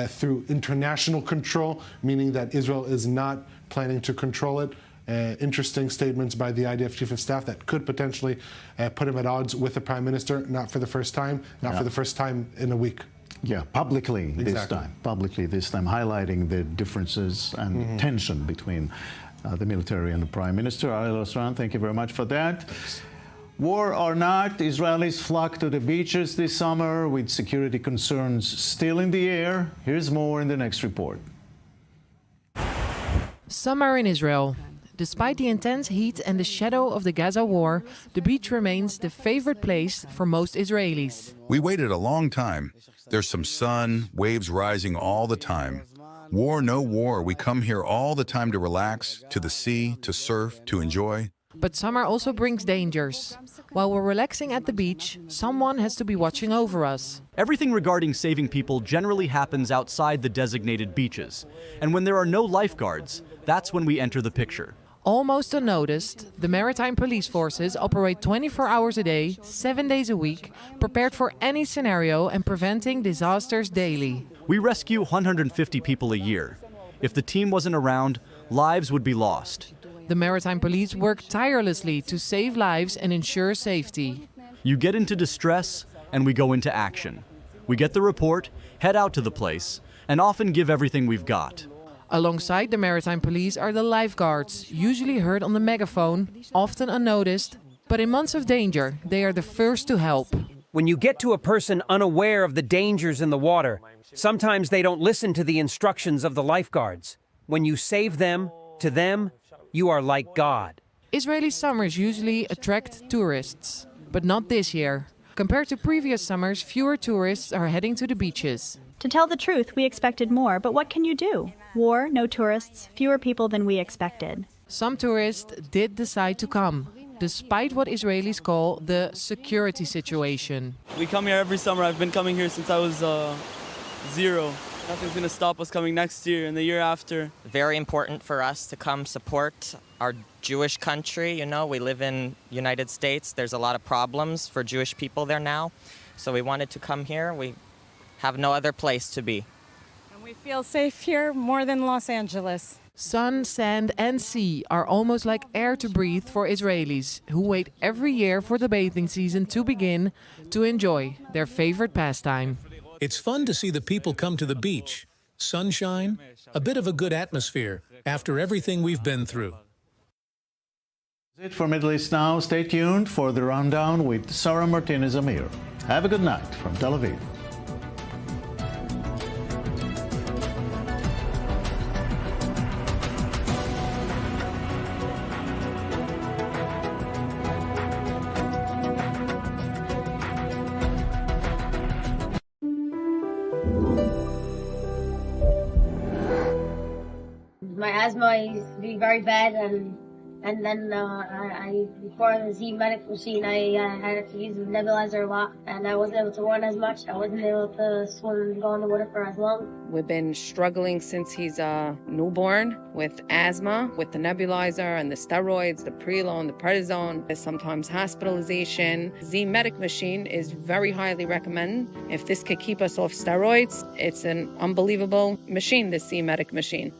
Speaker 9: through international control, meaning that Israel is not planning to control it. Interesting statements by the IDF Chief of Staff that could potentially put him at odds with the Prime Minister, not for the first time, for the first time in a week.
Speaker 1: Yeah, publicly this time, highlighting the differences and tension between the military and the Prime Minister. Ariel Osran, thank you very much for that. War or not, Israelis flocked to the beaches this summer with security concerns still in the air. Here's more in the next report.
Speaker 4: Summer in Israel. Despite the intense heat and the shadow of the Gaza war, the beach remains the favorite place for most Israelis.
Speaker 24: We waited a long time. There's some sun, waves rising all the time. War, no war, we come here all the time to relax, to the sea, to surf, to enjoy.
Speaker 4: But summer also brings dangers. While we're relaxing at the beach, someone has to be watching over us.
Speaker 5: Everything regarding saving people generally happens outside the designated beaches. And when there are no lifeguards, that's when we enter the picture.
Speaker 4: Almost unnoticed, the maritime police forces operate 24 hours a day, 7 days a week, prepared for any scenario and preventing disasters daily.
Speaker 5: We rescue 150 people a year. If the team wasn't around, lives would be lost.
Speaker 4: The maritime police work tirelessly to save lives and ensure safety.
Speaker 5: You get into distress, and we go into action. We get the report, head out to the place, and often give everything we've got.
Speaker 4: Alongside the maritime police are the lifeguards, usually heard on the megaphone, often unnoticed, But in months of danger, they are the first to help.
Speaker 6: When you get to a person unaware of the dangers in the water, sometimes they don't listen to the instructions of the lifeguards. When you save them, to them, you are like God.
Speaker 4: Israeli summers usually attract tourists, but not this year. Compared to previous summers, fewer tourists are heading to the beaches.
Speaker 7: To tell the truth, we expected more, but what can you do? War, no tourists, fewer people than we expected.
Speaker 4: Some tourists did decide to come, despite what Israelis call the security situation.
Speaker 10: We come here every summer. I've been coming here since I was 0. Nothing's going to stop us coming next year and the year after.
Speaker 11: Very important for us to come support our Jewish country. You know, we live in the United States. There's a lot of problems for Jewish people there now. So we wanted to come here. We have no other place to be.
Speaker 25: And we feel safe here more than Los Angeles.
Speaker 4: Sun, sand and sea are almost like air to breathe for Israelis who wait every year for the bathing season to begin to enjoy their favorite pastime.
Speaker 26: It's fun to see the people come to the beach. Sunshine, a bit of a good atmosphere after everything we've been through.
Speaker 1: That's it for Middle East Now. Stay tuned for the rundown with Sarah Martinez-Amir. Have a good night from Tel Aviv.
Speaker 27: My asthma used to be very bad, and then before the Z medic machine, I had to use the nebulizer a lot, and I wasn't able to run as much. I wasn't able to swim and go in the water for as long.
Speaker 28: We've been struggling since he's a newborn with asthma, with the nebulizer and the steroids, the Prelone, the prednisone, sometimes hospitalization. Z medic machine is very highly recommended. If this could keep us off steroids, it's an unbelievable machine, this Z medic machine.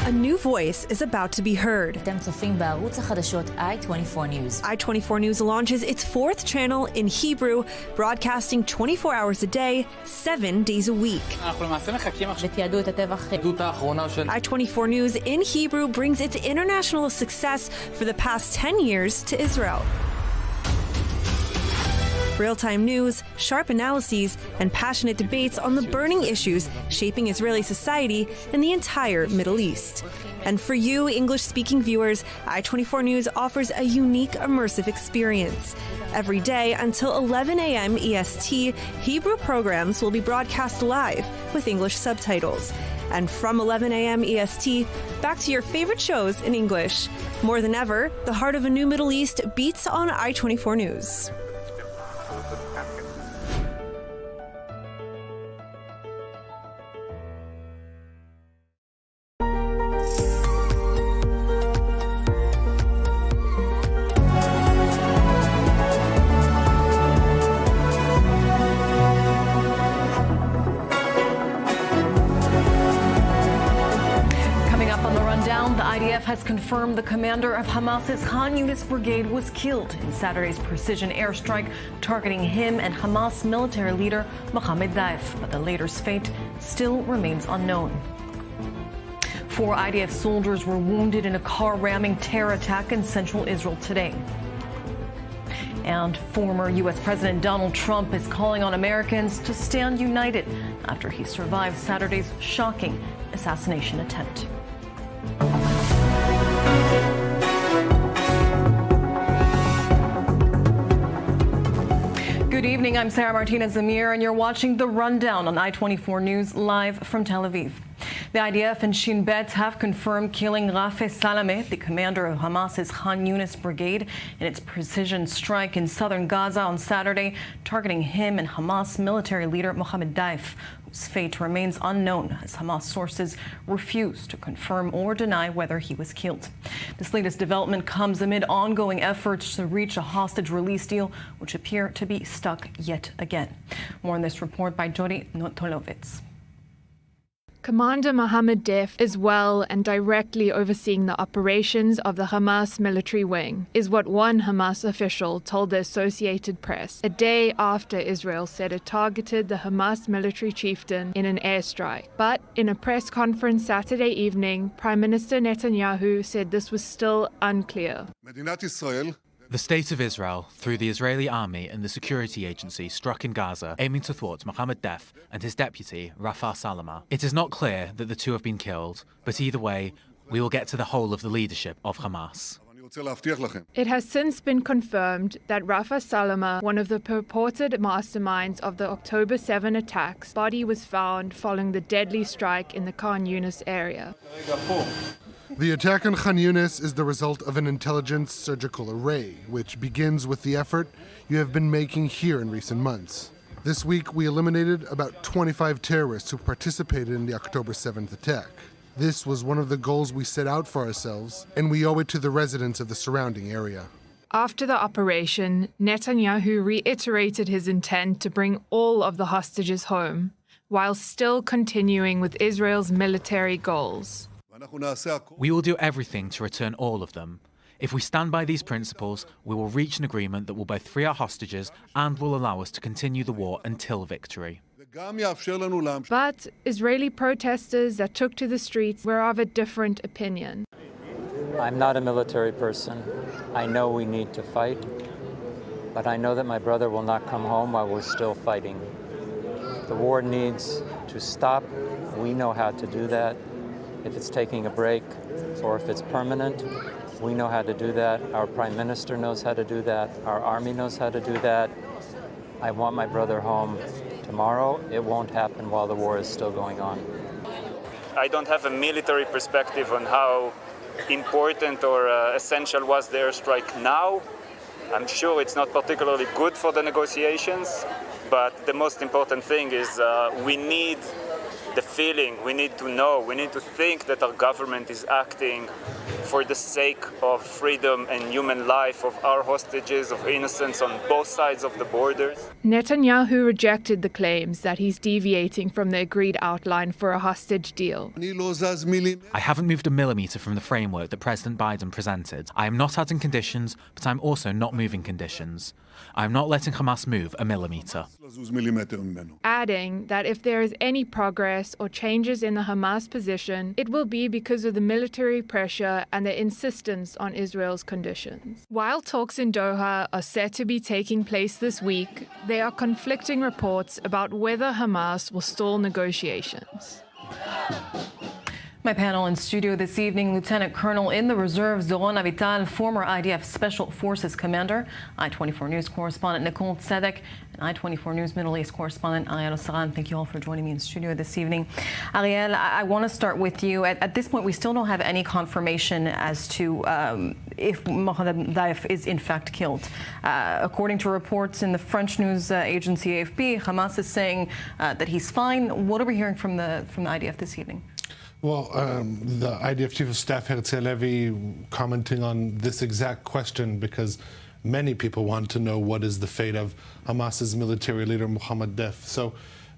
Speaker 29: A new voice is about to be heard.
Speaker 30: אתם צופים בערוץ החדשות I24 News.
Speaker 29: I24 News launches its 4th channel in Hebrew, broadcasting 24 hours a day, 7 days a week.
Speaker 30: ותיעדו את הטבח.
Speaker 29: I24 News in Hebrew brings its international success for the past 10 years to Israel. real-time news, sharp analyses, and passionate debates on the burning issues shaping Israeli society and the entire Middle East. And for you, English-speaking viewers, I24 News offers a unique, immersive experience. Every day until 11 a.m. EST, Hebrew programs will be broadcast live with English subtitles. And from 11 a.m. EST, back to your favorite shows in English. More than ever, the heart of a new Middle East beats on I24 News.
Speaker 3: Has confirmed the commander of Hamas's Khan Yunis brigade was killed in Saturday's precision airstrike targeting him and Hamas military leader Mohammed Deif, but the leader's fate still remains unknown. 4 IDF soldiers were wounded in a car ramming terror attack in central Israel today. And former U.S. President Donald Trump is calling on Americans to stand united after he survived Saturday's shocking assassination attempt. Good evening, I'm Sarah Martinez-Zamir, and you're watching The Rundown on I24 News live from Tel Aviv. The IDF and Shin Bet have confirmed killing Rafi Salameh, the commander of Hamas's Khan Yunis brigade, in its precision strike in southern Gaza on Saturday, targeting him and Hamas military leader Mohammed Deif, whose fate remains unknown as Hamas sources refuse to confirm or deny whether he was killed. This latest development comes amid ongoing efforts to reach a hostage release deal, which appear to be stuck yet again. More on this report by Jody Notolovitz.
Speaker 8: Commander Mohammed Deif, is well and directly overseeing the operations of the Hamas military wing, is what one Hamas official told the Associated Press a day after Israel said it targeted the Hamas military chieftain in an airstrike. But in a press conference Saturday evening, Prime Minister Netanyahu said this was still unclear.
Speaker 12: The state of Israel, through the Israeli army and the security agency, struck in Gaza, aiming to thwart Mohammed Deif and his deputy, Rafi Salameh. It is not clear that the two have been killed, but either way, we will get to the whole of the leadership of Hamas.
Speaker 8: It has since been confirmed that Rafi Salameh, one of the purported masterminds of the October 7 attacks, body was found following the deadly strike in the Khan Yunis area.
Speaker 9: The attack on Khan Yunis is the result of an intelligence surgical array, which begins with the effort you have been making here in recent months. This week, we eliminated about 25 terrorists who participated in the October 7th attack. This was one of the goals we set out for ourselves, and we owe it to the residents of the surrounding area.
Speaker 8: After the operation, Netanyahu reiterated his intent to bring all of the hostages home, while still continuing with Israel's military goals.
Speaker 12: We will do everything to return all of them. If we stand by these principles, we will reach an agreement that will both free our hostages and will allow us to continue the war until victory.
Speaker 8: But Israeli protesters that took to the streets were of a different opinion.
Speaker 13: I'm not a military person. I know we need to fight, but I know that my brother will not come home while we're still fighting. The war needs to stop. We know how to do that. If it's taking a break or if it's permanent, we know how to do that. Our Prime Minister knows how to do that. Our Army knows how to do that. I want my brother home tomorrow. It won't happen while the war is still going on.
Speaker 14: I don't have a military perspective on how important or essential was the airstrike now. I'm sure it's not particularly good for the negotiations, but the most important thing is we need the feeling, we need to know, we need to think that our government is acting for the sake of freedom and human life of our hostages, of innocents on both sides of the borders.
Speaker 8: Netanyahu rejected the claims that he's deviating from the agreed outline for a hostage deal.
Speaker 12: I haven't moved a millimeter from the framework that President Biden presented. I am not adding conditions, but I'm also not moving conditions. I am not letting Hamas move a millimeter.
Speaker 8: Adding that if there is any progress or changes in the Hamas position, it will be because of the military pressure and and their insistence on Israel's conditions. While talks in Doha are set to be taking place this week, there are conflicting reports about whether Hamas will stall negotiations.
Speaker 3: My panel in studio this evening, Lieutenant Colonel in the Reserves, Doron Avital, former IDF Special Forces Commander, I24 News correspondent Nicole Tzedek, and I24 News Middle East correspondent Ariel Saran. Thank you all for joining me in studio this evening. Ariel, I want to start with you. At this point, we still don't have any confirmation as to if Mohammed Deif is in fact killed. According to reports in the French news agency AFP, Hamas is saying that he's fine. What are we hearing from the IDF this evening?
Speaker 9: Well, the IDF Chief of Staff, Herzi Halevi, commenting on this exact question because many people want to know what is the fate of Hamas's military leader, Mohammed Deif. So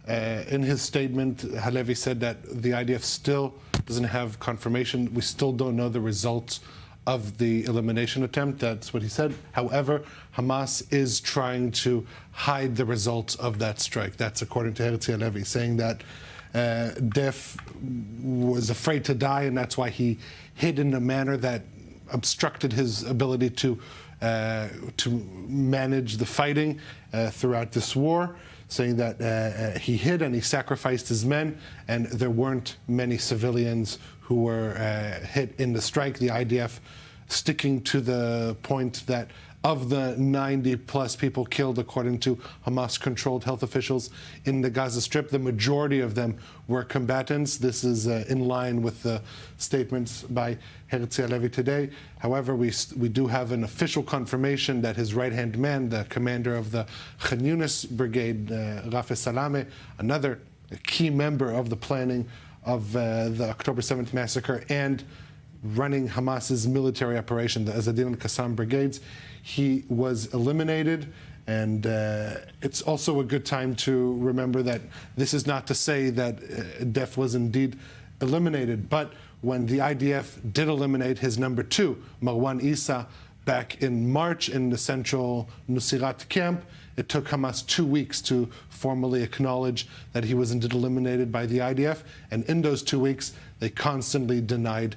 Speaker 9: in his statement, Halevi said that the IDF still doesn't have confirmation. We still don't know the results of the elimination attempt. That's what he said. However, Hamas is trying to hide the results of that strike. That's according to Herzi Halevi, saying that Deif was afraid to die, and that's why he hid in a manner that obstructed his ability to manage the fighting throughout this war, saying that he hid and he sacrificed his men, and there weren't many civilians who were hit in the strike. The IDF sticking to the point that of the 90-plus people killed, according to Hamas-controlled health officials in the Gaza Strip, the majority of them were combatants. This is in line with the statements by Herzi Halevi today. However, we do have an official confirmation that his right-hand man, the commander of the Khan Yunis brigade, Rafi Salame, another key member of the planning of the October 7th massacre and running Hamas's military operation, the Azadin and Qassam brigades, he was eliminated. And it's also a good time to remember that this is not to say that Deif was indeed eliminated, but when the IDF did eliminate his number 2, Marwan Issa, back in March in the central Nusirat camp, it took Hamas 2 weeks to formally acknowledge that he was indeed eliminated by the IDF. And in those 2 weeks, they constantly denied,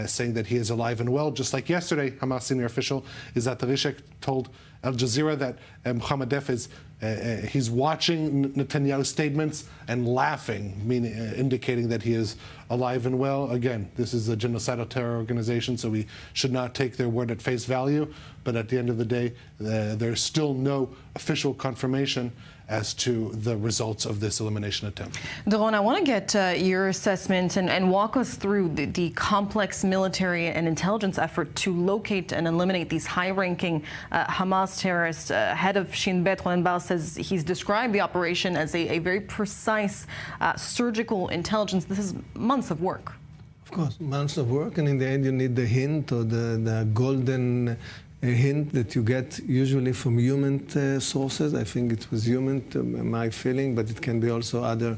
Speaker 9: saying that he is alive and well. Just like yesterday, Hamas senior official Izzat Arishek told Al Jazeera that Mohammed Deif is he's watching Netanyahu's statements and laughing, meaning indicating that he is alive and well. Again, this is a genocidal terror organization, so we should not take their word at face value. But at the end of the day, there's still no official confirmation as to the results of this elimination attempt.
Speaker 3: Doron, I want to get your assessment and walk us through the complex military and intelligence effort to locate and eliminate these high-ranking Hamas terrorists. Head of Shin Bet, Ronen Bar, says he's described the operation as a very precise surgical intelligence. This is months of work.
Speaker 2: Of course, months of work, and in the end you need the hint or the golden hint that you get usually from human sources. I think it was human, my feeling, but it can be also other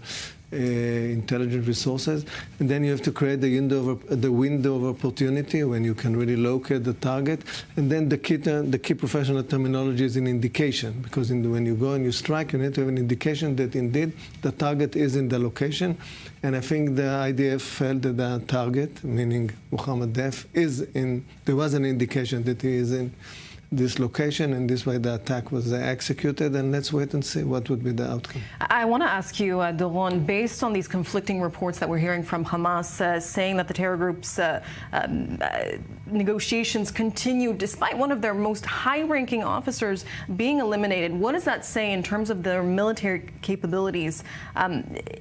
Speaker 2: intelligent resources. And then you have to create the window of opportunity when you can really locate the target. And then the key professional terminology is an indication, because when you go and you strike, you need to have an indication that indeed the target is in the location. And I think the IDF felt that the target, meaning Mohammed Deif, there was an indication that he is in this location, and this way the attack was executed, and let's wait and see what would be the outcome.
Speaker 3: I want to ask you, Doron, based on these conflicting reports that we're hearing from Hamas saying that the terror group's negotiations continue despite one of their most high-ranking officers being eliminated, what does that say in terms of their military capabilities?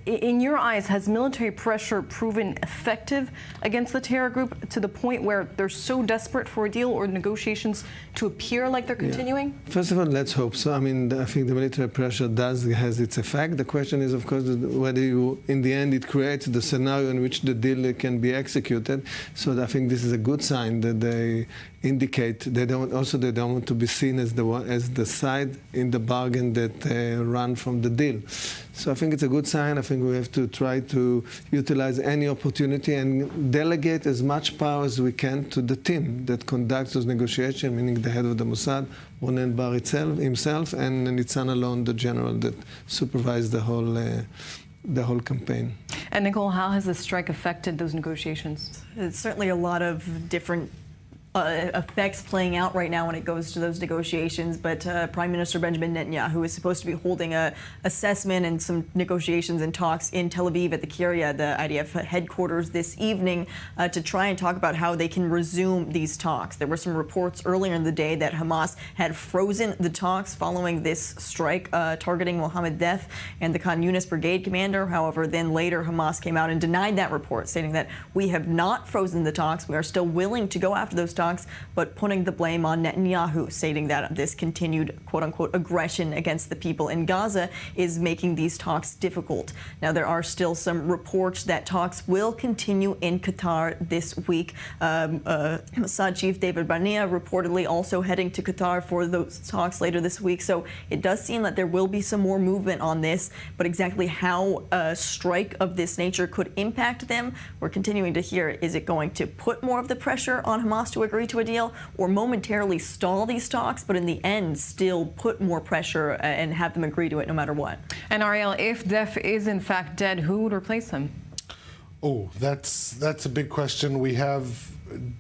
Speaker 3: In your eyes, has military pressure proven effective against the terror group to the point where they're so desperate for a deal or negotiations to appear like they're continuing?
Speaker 2: Yeah. First of all, let's hope so. I mean, I think the military pressure has its effect. The question is, of course, whether in the end, it creates the scenario in which the deal can be executed. So I think this is a good sign that they indicate they don't want to be seen as the side in the bargain that run from the deal. So I think it's a good sign. I think we have to try to utilize any opportunity and delegate as much power as we can to the team that conducts those negotiations, meaning the head of the Mossad, Ronen Bar himself, and Nitzan Alon, the general that supervised the whole the whole campaign.
Speaker 3: And Nicole, how has this strike affected those negotiations?
Speaker 15: It's certainly a lot of different effects playing out right now when it goes to those negotiations, but Prime Minister Benjamin Netanyahu is supposed to be holding a assessment and some negotiations and talks in Tel Aviv at the Kiryat, the IDF headquarters, this evening to try and talk about how they can resume these talks. There were some reports earlier in the day that Hamas had frozen the talks following this strike targeting Mohammed Deif and the Khan Yunis brigade commander. However, then later Hamas came out and denied that report, stating that we have not frozen the talks. We are still willing to go after those talks, but putting the blame on Netanyahu, stating that this continued quote-unquote aggression against the people in Gaza is making these talks difficult. Now, there are still some reports that talks will continue in Qatar this week. Mossad Chief David Barnea reportedly also heading to Qatar for those talks later this week. So it does seem that there will be some more movement on this, but exactly how a strike of this nature could impact them, we're continuing to hear. Is it going to put more of the pressure on Hamas to agree to a deal, or momentarily stall these talks, but in the end still put more pressure and have them agree to it no matter what?
Speaker 3: And Ariel, if Deif is in fact dead, who would replace him?
Speaker 9: Oh, that's a big question. We have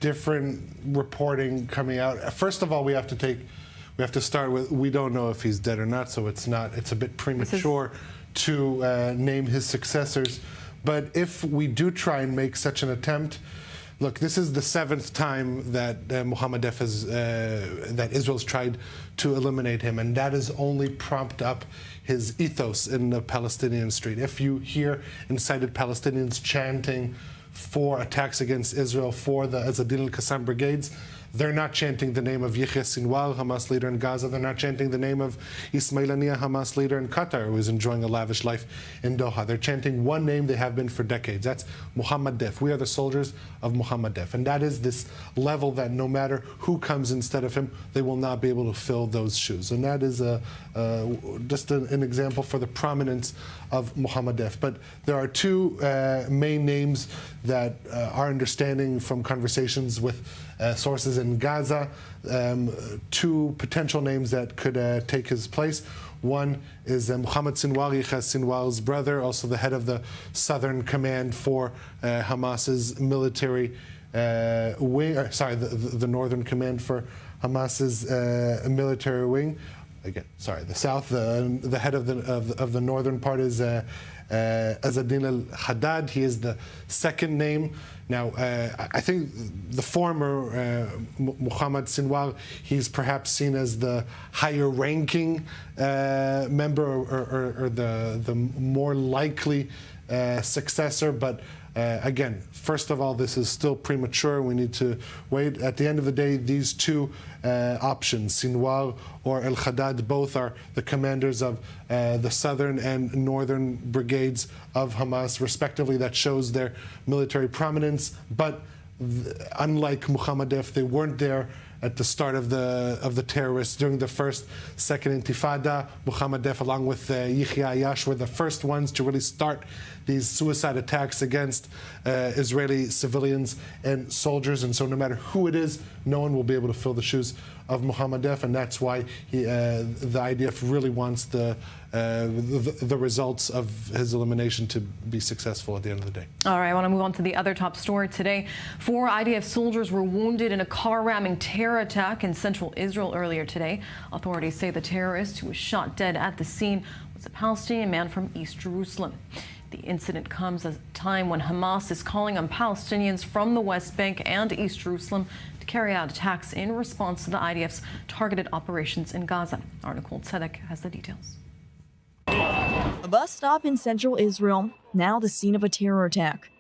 Speaker 9: different reporting coming out. First of all, we have to start with, we don't know if he's dead or not, so it's a bit premature to name his successors. But if we do try and make such an attempt, look, this is the 7th time that Mohammed Deif that Israel's tried to eliminate him, and that has only prompted up his ethos in the Palestinian street. If you hear incited Palestinians chanting for attacks against Israel for the Azadin al-Qassam brigades, they're not chanting the name of Yahya Sinwar, Hamas leader in Gaza. They're not chanting the name of Ismail Haniyeh, Hamas leader in Qatar, who is enjoying a lavish life in Doha. They're chanting one name they have been for decades. That's Mohammed Deif. We are the soldiers of Mohammed Deif. And that is this level that no matter who comes instead of him, they will not be able to fill those shoes. And that is just an example for the prominence of Mohammed Deif. But there are two main names that our understanding from conversations with sources in Gaza, two potential names that could take his place. One is Mohammed Sinwar, Yahya Sinwar's brother, also the head of the Southern Command for Hamas's military wing, the Northern Command for Hamas's military wing. Again, sorry, the South, the head of the northern part is Azadin al-Haddad. He is the second name. Now, I think the former Mohammed Sinwar, he's perhaps seen as the higher-ranking member or the more likely successor, but again, first of all, this is still premature. We need to wait. At the end of the day, these two options, Sinwar or al-Haddad, both are the commanders of the southern and northern brigades of Hamas, respectively. That shows their military prominence. But unlike Mohammed Deif, they weren't there at the start of the terrorists during the first, second Intifada. Mohammed Deif, along with Yahya Ayash, were the first ones to really start these suicide attacks against Israeli civilians and soldiers. And so no matter who it is, no one will be able to fill the shoes of Mohammed Deif, and that's why the IDF really wants the results of his elimination to be successful at the end of the day.
Speaker 3: All right, I want to move on to the other top story today. 4 IDF soldiers were wounded in a car-ramming terror attack in central Israel earlier today. Authorities say the terrorist who was shot dead at the scene was a Palestinian man from East Jerusalem. The incident comes at a time when Hamas is calling on Palestinians from the West Bank and East Jerusalem to carry out attacks in response to the IDF's targeted operations in Gaza. Our Nicole Tzedek has the details.
Speaker 16: A bus stop in central Israel, now the scene of a terror attack.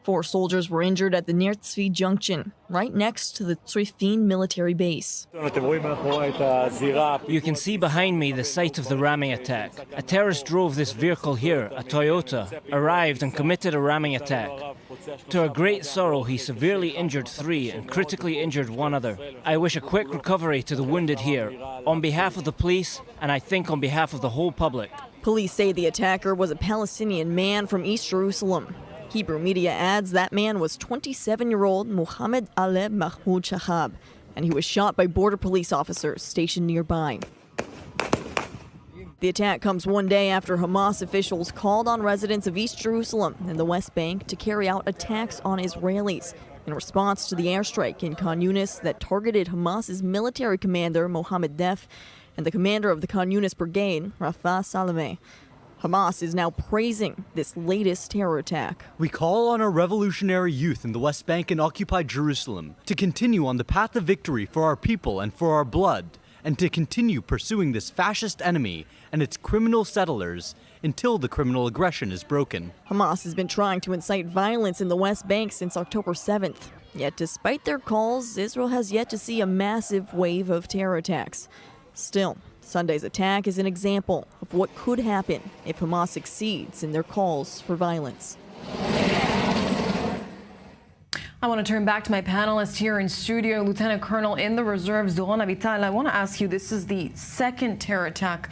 Speaker 16: 4 soldiers were injured at the Ner Tzvi junction, right next to the Tzrifin military base.
Speaker 17: You can see behind me the site of the ramming attack. A terrorist drove this vehicle here, a Toyota, arrived and committed a ramming attack. To our great sorrow, he severely injured 3 and critically injured 1 other. I wish a quick recovery to the wounded here, on behalf of the police, and I think on behalf of the whole public.
Speaker 16: Police say the attacker was a Palestinian man from East Jerusalem. Hebrew media adds that man was 27-year-old Mohammed Aleb Mahmoud Shahab, and he was shot by border police officers stationed nearby. The attack comes one day after Hamas officials called on residents of East Jerusalem and the West Bank to carry out attacks on Israelis in response to the airstrike in Khan Yunis that targeted Hamas's military commander, Mohammed Deif, and the commander of the Khan Yunis brigade, Rafah Salameh. Hamas is now praising this latest terror attack.
Speaker 5: We call on our revolutionary youth in the West Bank and occupied Jerusalem to continue on the path of victory for our people and for our blood, and to continue pursuing this fascist enemy and its criminal settlers until the criminal aggression is broken.
Speaker 16: Hamas has been trying to incite violence in the West Bank since October 7th. Yet despite their calls, Israel has yet to see a massive wave of terror attacks. Still, Sunday's attack is an example of what could happen if Hamas succeeds in their calls for violence.
Speaker 3: I want to turn back to my panelists here in studio. Lieutenant Colonel in the reserves, Doron Avital, I want to ask you, this is the second terror attack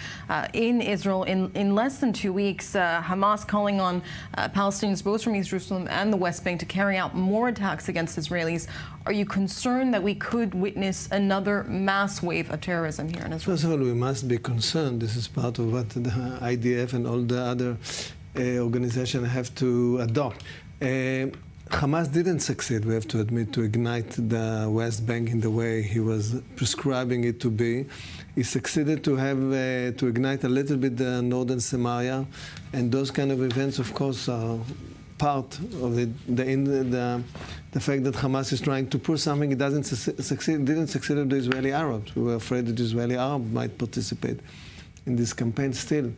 Speaker 3: in Israel in less than 2 weeks. Hamas calling on Palestinians both from East Jerusalem and the West Bank to carry out more attacks against Israelis. Are you concerned that we could witness another mass wave of terrorism here in Israel?
Speaker 2: First of all, we must be concerned. This is part of what the IDF and all the other organizations have to adopt. Hamas didn't succeed, we have to admit, to ignite the West Bank in the way he was prescribing it to be. He succeeded to have to ignite a little bit the northern Samaria, and those kind of events, of course, are part of the fact that Hamas is trying to push something. It didn't succeed with the Israeli Arabs. We were afraid that the Israeli Arabs might participate in this campaign. Still,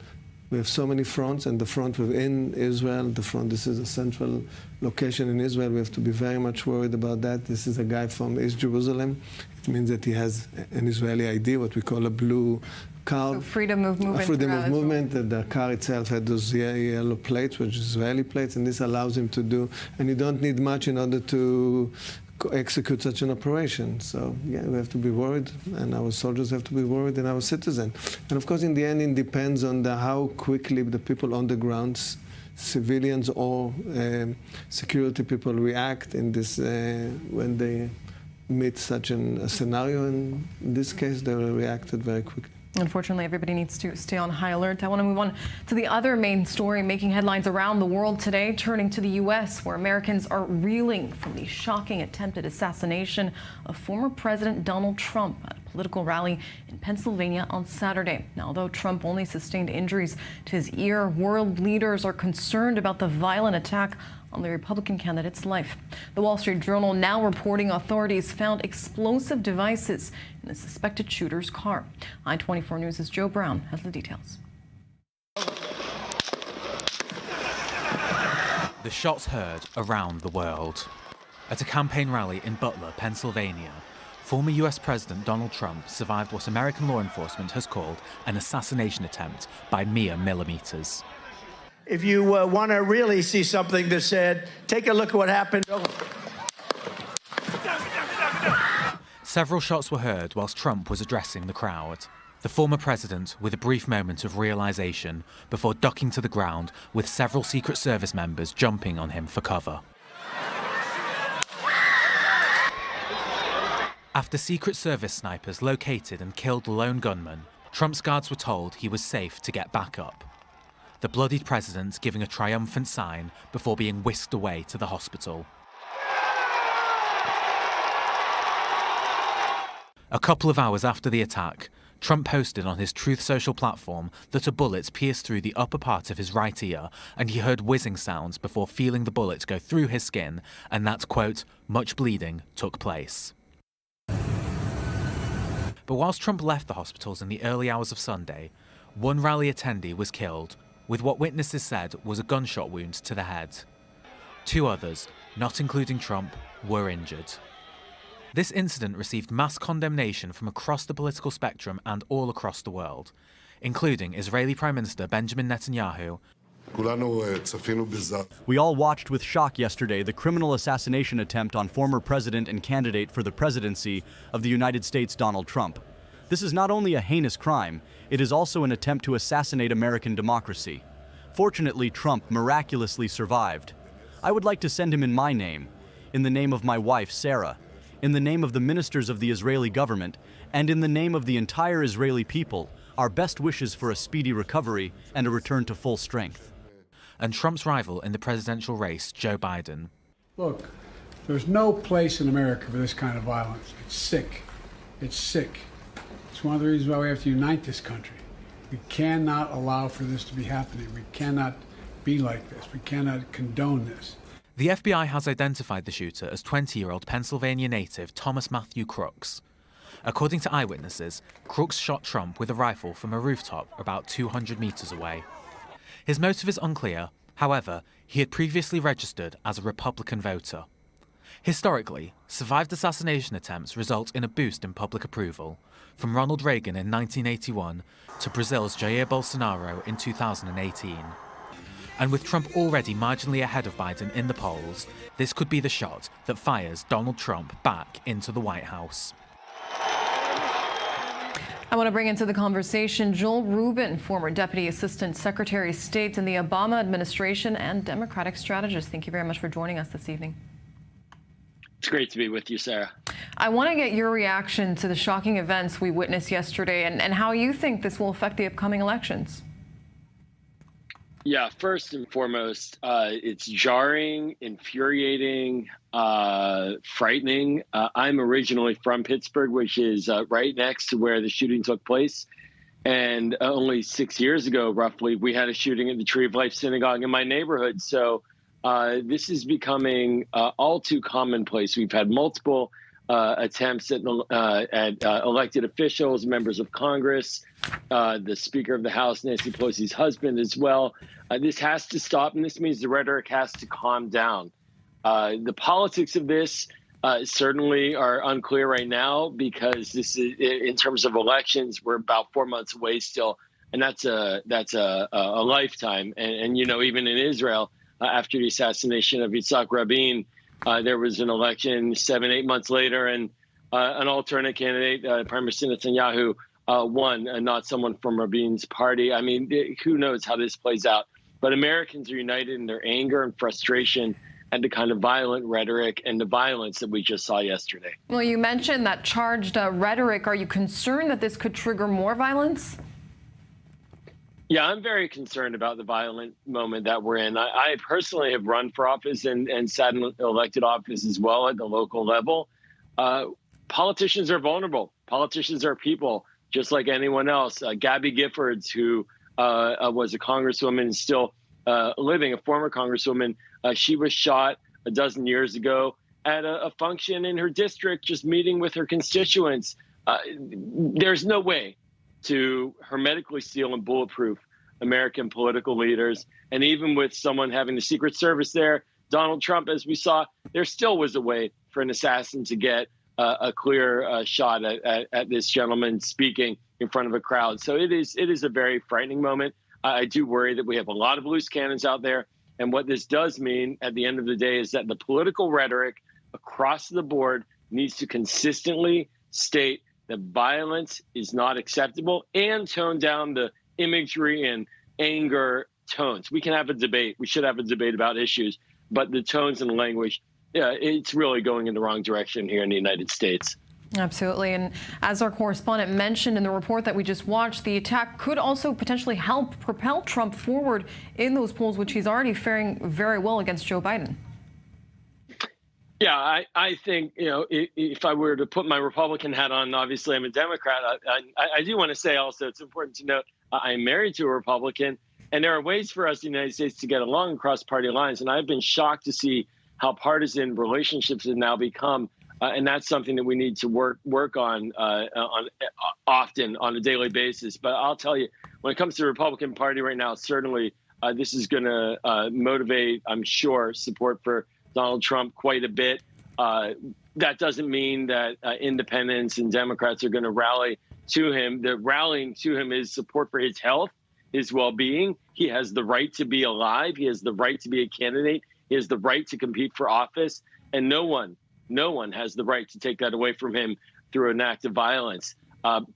Speaker 2: we have so many fronts, and the front within Israel, this is a central location in Israel. We have to be very much worried about that. This is a guy from East Jerusalem. It means that he has an Israeli ID, what we call a blue card.
Speaker 3: So freedom of movement.
Speaker 2: Freedom of movement. The car itself had those yellow plates, which is Israeli plates, and this allows him to do, and you don't need much in order to execute such an operation. So yeah, we have to be worried, and our soldiers have to be worried, and our citizens. And of course, in the end, it depends on how quickly the people on the ground, civilians or security people, react in this when they meet such a scenario. And in this case, they reacted very quickly.
Speaker 3: Unfortunately, everybody needs to stay on high alert. I want to move on to the other main story making headlines around the world today, turning to the U.S., where Americans are reeling from the shocking attempted assassination of former President Donald Trump at a political rally in Pennsylvania on Saturday. Now, although Trump only sustained injuries to his ear, world leaders are concerned about the violent attack on the Republican candidate's life. The Wall Street Journal now reporting authorities found explosive devices in the suspected shooter's car. I24 News' Joe Brown has the details.
Speaker 12: The shots heard around the world. At a campaign rally in Butler, Pennsylvania, former US President Donald Trump survived what American law enforcement has called an assassination attempt by mere millimeters.
Speaker 6: If you want to really see something that's said, take a look at what happened.
Speaker 12: Several shots were heard whilst Trump was addressing the crowd. The former president with a brief moment of realization before ducking to the ground with several Secret Service members jumping on him for cover. After Secret Service snipers located and killed the lone gunman, Trump's guards were told he was safe to get back up. The bloodied president giving a triumphant sign before being whisked away to the hospital. A couple of hours after the attack, Trump posted on his Truth Social platform that a bullet pierced through the upper part of his right ear and he heard whizzing sounds before feeling the bullet go through his skin and that, quote, much bleeding took place. But whilst Trump left the hospitals in the early hours of Sunday, one rally attendee was killed with what witnesses said was a gunshot wound to the head. Two others, not including Trump, were injured. This incident received mass condemnation from across the political spectrum and all across the world, including Israeli Prime Minister Benjamin Netanyahu.
Speaker 7: We all watched with shock yesterday the criminal assassination attempt on former president and candidate for the presidency of the United States, Donald Trump. This is not only a heinous crime, it is also an attempt to assassinate American democracy. Fortunately, Trump miraculously survived. I would like to send him in my name, in the name of my wife, Sarah, in the name of the ministers of the Israeli government, and in the name of the entire Israeli people, Our best wishes for a speedy recovery and a return to full strength.
Speaker 12: And Trump's rival in the presidential race, Joe Biden.
Speaker 10: Look, there's no place in America for this kind of violence. It's sick. It's sick. It's one of the reasons why we have to unite this country. We cannot allow for this to be happening. We cannot be like this. We cannot condone this.
Speaker 12: The FBI has identified the shooter as 20-year-old Pennsylvania native Thomas Matthew Crooks. According to eyewitnesses, Crooks shot Trump with a rifle from a rooftop about 200 meters away. His motive is unclear. However, he had previously registered as a Republican voter. Historically, survived assassination attempts result in a boost in public approval, from Ronald Reagan in 1981 to Brazil's Jair Bolsonaro in 2018. And with Trump already marginally ahead of Biden in the polls, this could be the shot that fires Donald Trump back into the White House.
Speaker 3: I want to bring into the conversation Joel Rubin, former Deputy Assistant Secretary of State in the Obama administration and Democratic strategist. Thank you very much for joining us this evening.
Speaker 11: It's great to be with you, Sarah.
Speaker 3: I want to get your reaction to the shocking events we witnessed yesterday and how you think this will affect the upcoming elections.
Speaker 11: Yeah, first and foremost, it's jarring, infuriating, frightening. I'm originally from Pittsburgh, which is right next to where the shooting took place. And only 6 years ago, roughly, we had a shooting at the Tree of Life Synagogue in my neighborhood. So this is becoming all too commonplace. We've had multiple attempts at elected officials, members of Congress, the Speaker of the House, Nancy Pelosi's husband as well. This has to stop, and this means the rhetoric has to calm down. The politics of this certainly are unclear right now because this is, in terms of elections, we're about 4 months away still, and that's a lifetime. And you know, even in Israel, after the assassination of Yitzhak Rabin, there was an election 7-8 months later, and an alternate candidate, Prime Minister Netanyahu, won, and not someone from Rabin's party. I mean, who knows how this plays out? But Americans are united in their anger and frustration at the kind of violent rhetoric and the violence that we just saw yesterday.
Speaker 3: Well, you mentioned that charged rhetoric. Are you concerned that this could trigger more violence?
Speaker 11: Yeah, I'm very concerned about the violent moment that we're in. I personally have run for office and sat in elected office as well at the local level. Politicians are vulnerable. Politicians are people, just like anyone else. Gabby Giffords, who was a congresswoman and still living, a former congresswoman, she was shot a dozen years ago at a function in her district, just meeting with her constituents. There's no way to hermetically seal and bulletproof American political leaders. And even with someone having the Secret Service there, Donald Trump, as we saw, there still was a way for an assassin to get a clear shot at this gentleman speaking in front of a crowd. So it is a very frightening moment. I do worry that we have a lot of loose cannons out there. And what this does mean at the end of the day is that the political rhetoric across the board needs to consistently state that violence is not acceptable and tone down the imagery and anger tones. We can have a debate. We should have a debate about issues, but the tones and the language, it's really going in the wrong direction here in the United States.
Speaker 3: Absolutely. And as our correspondent mentioned in the report that we just watched, the attack could also potentially help propel Trump forward in those polls, which he's already faring very well against Joe Biden.
Speaker 11: Yeah, I think, you know, if I were to put my Republican hat on, obviously I'm a Democrat. I do want to say also, it's important to note, I'm married to a Republican, and there are ways for us in the United States to get along across party lines. And I've been shocked to see how partisan relationships have now become. And that's something that we need to work on often on a daily basis. But I'll tell you, when it comes to the Republican Party right now, certainly this is going to motivate, I'm sure, support for Donald Trump quite a bit. That doesn't mean that independents and Democrats are going to rally to him. The rallying to him is support for his health, his well-being. He has the right to be alive. He has the right to be a candidate. He has the right to compete for office. And no one has the right to take that away from him through an act of violence.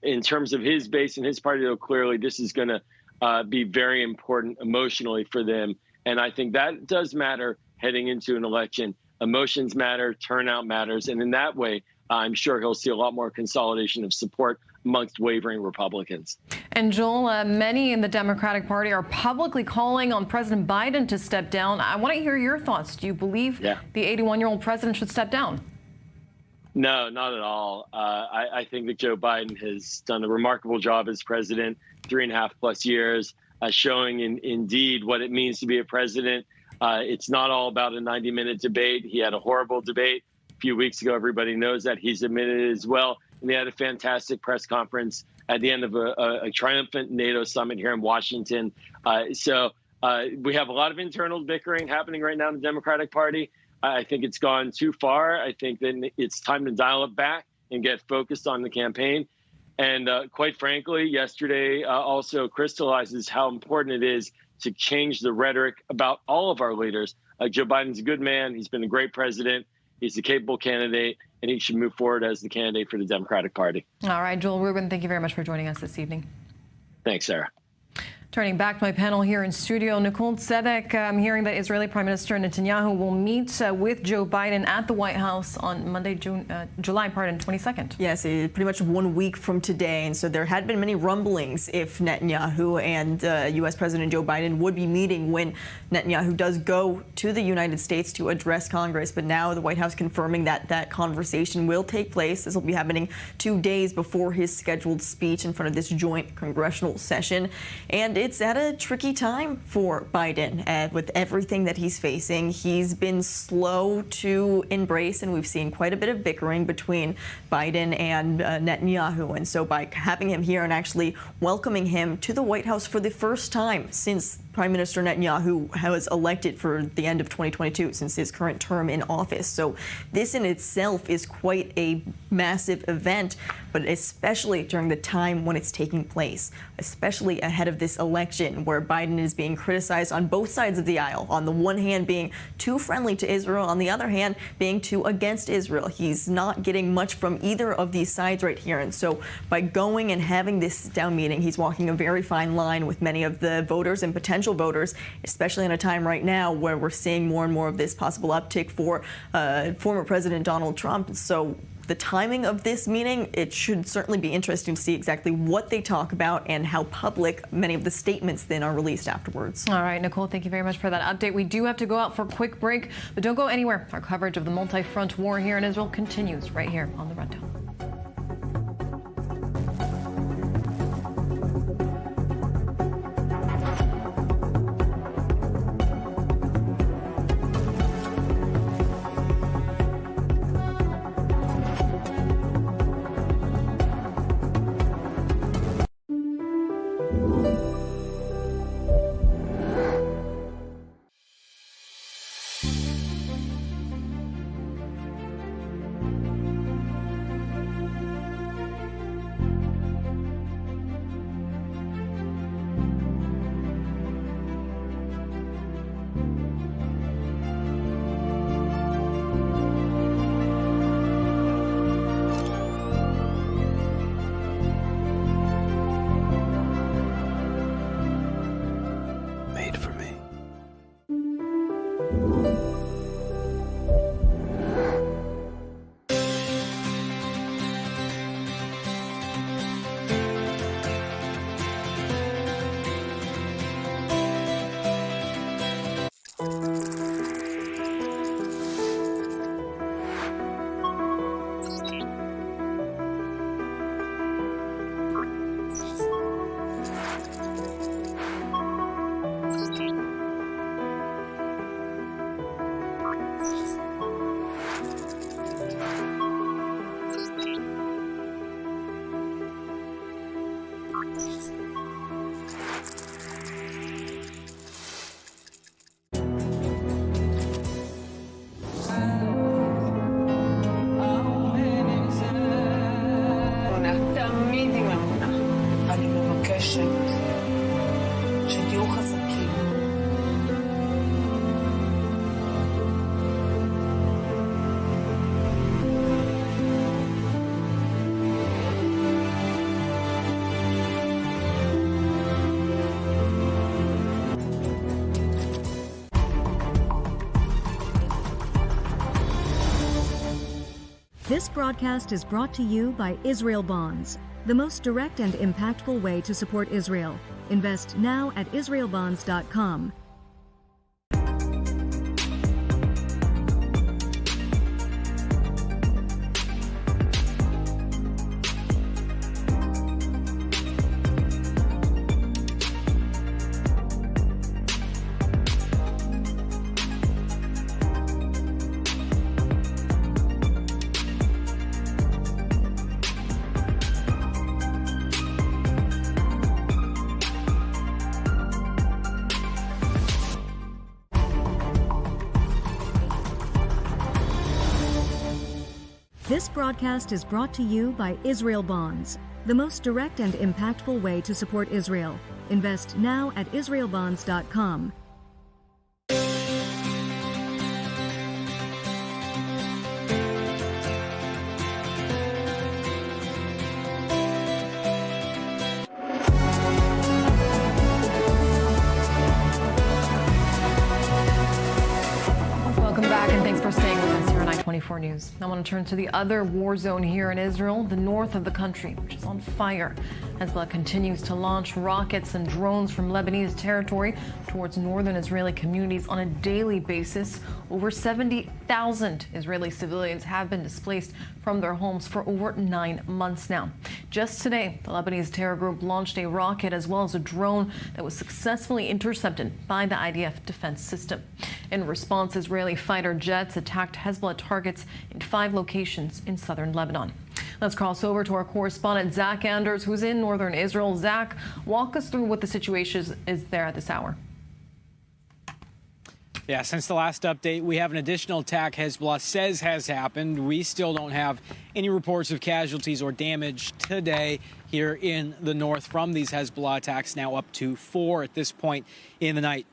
Speaker 11: In terms of his base and his party, though, clearly this is going to be very important emotionally for them. And I think that does matter heading into an election. Emotions matter, turnout matters. And in that way, I'm sure he'll see a lot more consolidation of support amongst wavering Republicans.
Speaker 3: And Joel, many in the Democratic Party are publicly calling on President Biden to step down. I want to hear your thoughts. Do you believe the 81-year-old president should step down?
Speaker 11: No, not at all. I think that Joe Biden has done a remarkable job as president, 3.5+ years, showing indeed what it means to be a president. It's not all about a 90-minute debate. He had a horrible debate a few weeks ago. Everybody knows that. He's admitted it as well. And they had a fantastic press conference at the end of a triumphant NATO summit here in Washington. So we have a lot of internal bickering happening right now in the Democratic Party. I think it's gone too far. I think that it's time to dial it back and get focused on the campaign. And quite frankly, yesterday also crystallizes how important it is to change the rhetoric about all of our leaders. Joe Biden's a good man. He's been a great president. He's a capable candidate, and he should move forward as the candidate for the Democratic Party.
Speaker 3: All right, Joel Rubin, thank you very much for joining us this evening.
Speaker 11: Thanks, Sarah.
Speaker 3: Turning back to my panel here in studio, Nicole Tzedek, I'm hearing that Israeli Prime Minister Netanyahu will meet with Joe Biden at the White House on Monday, July 22nd.
Speaker 15: Yes, pretty much 1 week from today. And so there had been many rumblings if Netanyahu and U.S. President Joe Biden would be meeting when Netanyahu does go to the United States to address Congress. But now the White House confirming that that conversation will take place. This will be happening 2 days before his scheduled speech in front of this joint congressional session. And it's at a tricky time for Biden with everything that he's facing. He's been slow to embrace, and we've seen quite a bit of bickering between Biden and Netanyahu. And so by having him here and actually welcoming him to the White House for the first time since Prime Minister Netanyahu was elected for the end of 2022, since his current term in office. So this in itself is quite a massive event, but especially during the time when it's taking place, especially ahead of this election where Biden is being criticized on both sides of the aisle. On the one hand, being too friendly to Israel, on the other hand, being too against Israel. He's not getting much from either of these sides right here. And so by going and having this sit-down meeting, he's walking a very fine line with many of the voters and potential voters, especially in a time right now where we're seeing more and more of this possible uptick for former President Donald Trump. So the timing of this meeting, it should certainly be interesting to see exactly what they talk about and how public many of the statements then are released afterwards.
Speaker 3: All right, Nicole, thank you very much for that update. We do have to go out for a quick break, but don't go anywhere. Our coverage of the multi-front war here in Israel continues right here on The Rundown.
Speaker 4: שתהיו חזקים.
Speaker 1: This broadcast is brought to you by Israel Bonds, the most direct and impactful way to support Israel. Invest now at israelbonds.com. This broadcast is brought to you by Israel Bonds, the most direct and impactful way to support Israel. Invest now at israelbonds.com.
Speaker 3: Welcome back, and thanks for staying with us here on I24 News. I want to turn to the other war zone here in Israel, the north of the country, which is on fire. Hezbollah continues to launch rockets and drones from Lebanese territory towards northern Israeli communities on a daily basis. Over 70,000 Israeli civilians have been displaced from their homes for over 9 months now. Just today, the Lebanese terror group launched a rocket as well as a drone that was successfully intercepted by the IDF defense system. In response, Israeli fighter jets attacked Hezbollah targets in 5 locations in southern Lebanon. Let's cross over to our correspondent, Zach Anders, who's in northern Israel. Zach, walk us through what the situation is there at this hour.
Speaker 18: Yeah, since the last update, we have an additional attack Hezbollah says has happened. We still don't have any reports of casualties or damage today here in the north from these Hezbollah attacks, now up to 4 at this point in the night.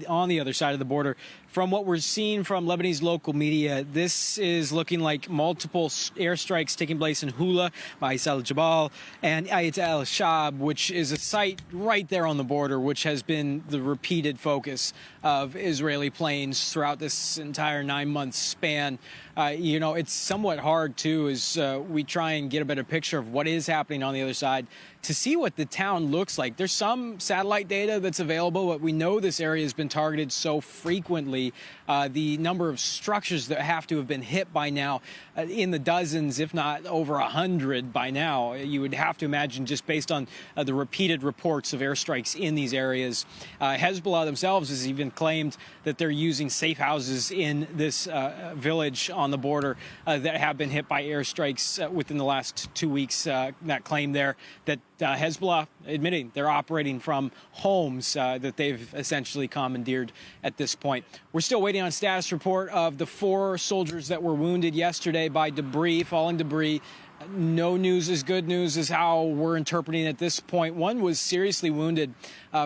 Speaker 18: On the other side of the border, from what we're seeing from Lebanese local media, this is looking like multiple airstrikes taking place in Hula, Bais al-Jabal, and Ayat al-Shab, which is a site right there on the border, which has been the repeated focus of Israeli planes throughout this entire 9-month span. It's somewhat hard, too, as we try and get a better picture of what is happening on the other side, to see what the town looks like. There's some satellite data that's available, but we know this area has been targeted so frequently. The number of structures that have to have been hit by now in the dozens, if not over 100 by now, you would have to imagine, just based on the repeated reports of airstrikes in these areas. Hezbollah themselves has even claimed that they're using safe houses in this village on the border that have been hit by airstrikes within the last 2 weeks. That claim there that Hezbollah admitting they're operating from homes that they've essentially commandeered at this point. We're still waiting on a status report of the 4 soldiers that were wounded yesterday by falling debris. No news is good news is how we're interpreting at this point. One was seriously wounded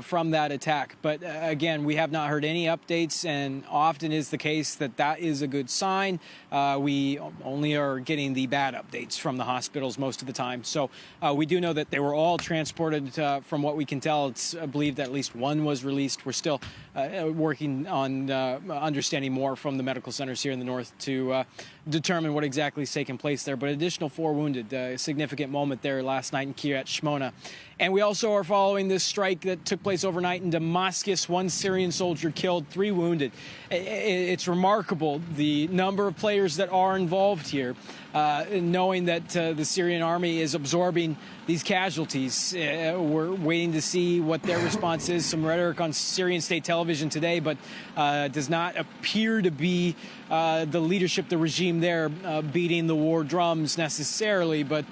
Speaker 18: from that attack. But again, we have not heard any updates, and often is the case that is a good sign. We only are getting the bad updates from the hospitals most of the time. So we do know that they were all transported. From what we can tell, it's believed that at least one was released. We're still working on understanding more from the medical centers here in the north to determine what exactly is taking place there. But additional 4 wounded, a significant moment there last night in Kiryat Shmona. And we also are following this strike that took place overnight in Damascus. 1 Syrian soldier killed, 3 wounded. It's remarkable the number of players that are involved here, knowing that the Syrian army is absorbing these casualties. We're waiting to see what their response is. Some rhetoric on Syrian state television today, but does not appear to be the leadership, the regime there beating the war drums necessarily, but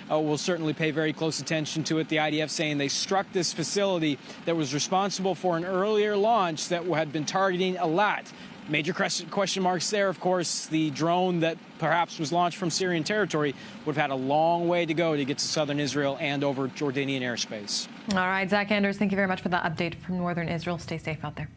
Speaker 18: we'll certainly pay very close attention to it. The IDF saying they struck this facility that was responsible for an earlier launch that had been targeting Eilat. Major question marks there, of course. The drone that perhaps was launched from Syrian territory would have had a long way to go to get to southern Israel and over Jordanian airspace.
Speaker 3: All right, Zach Anders, thank you very much for that update from northern Israel. Stay safe out there.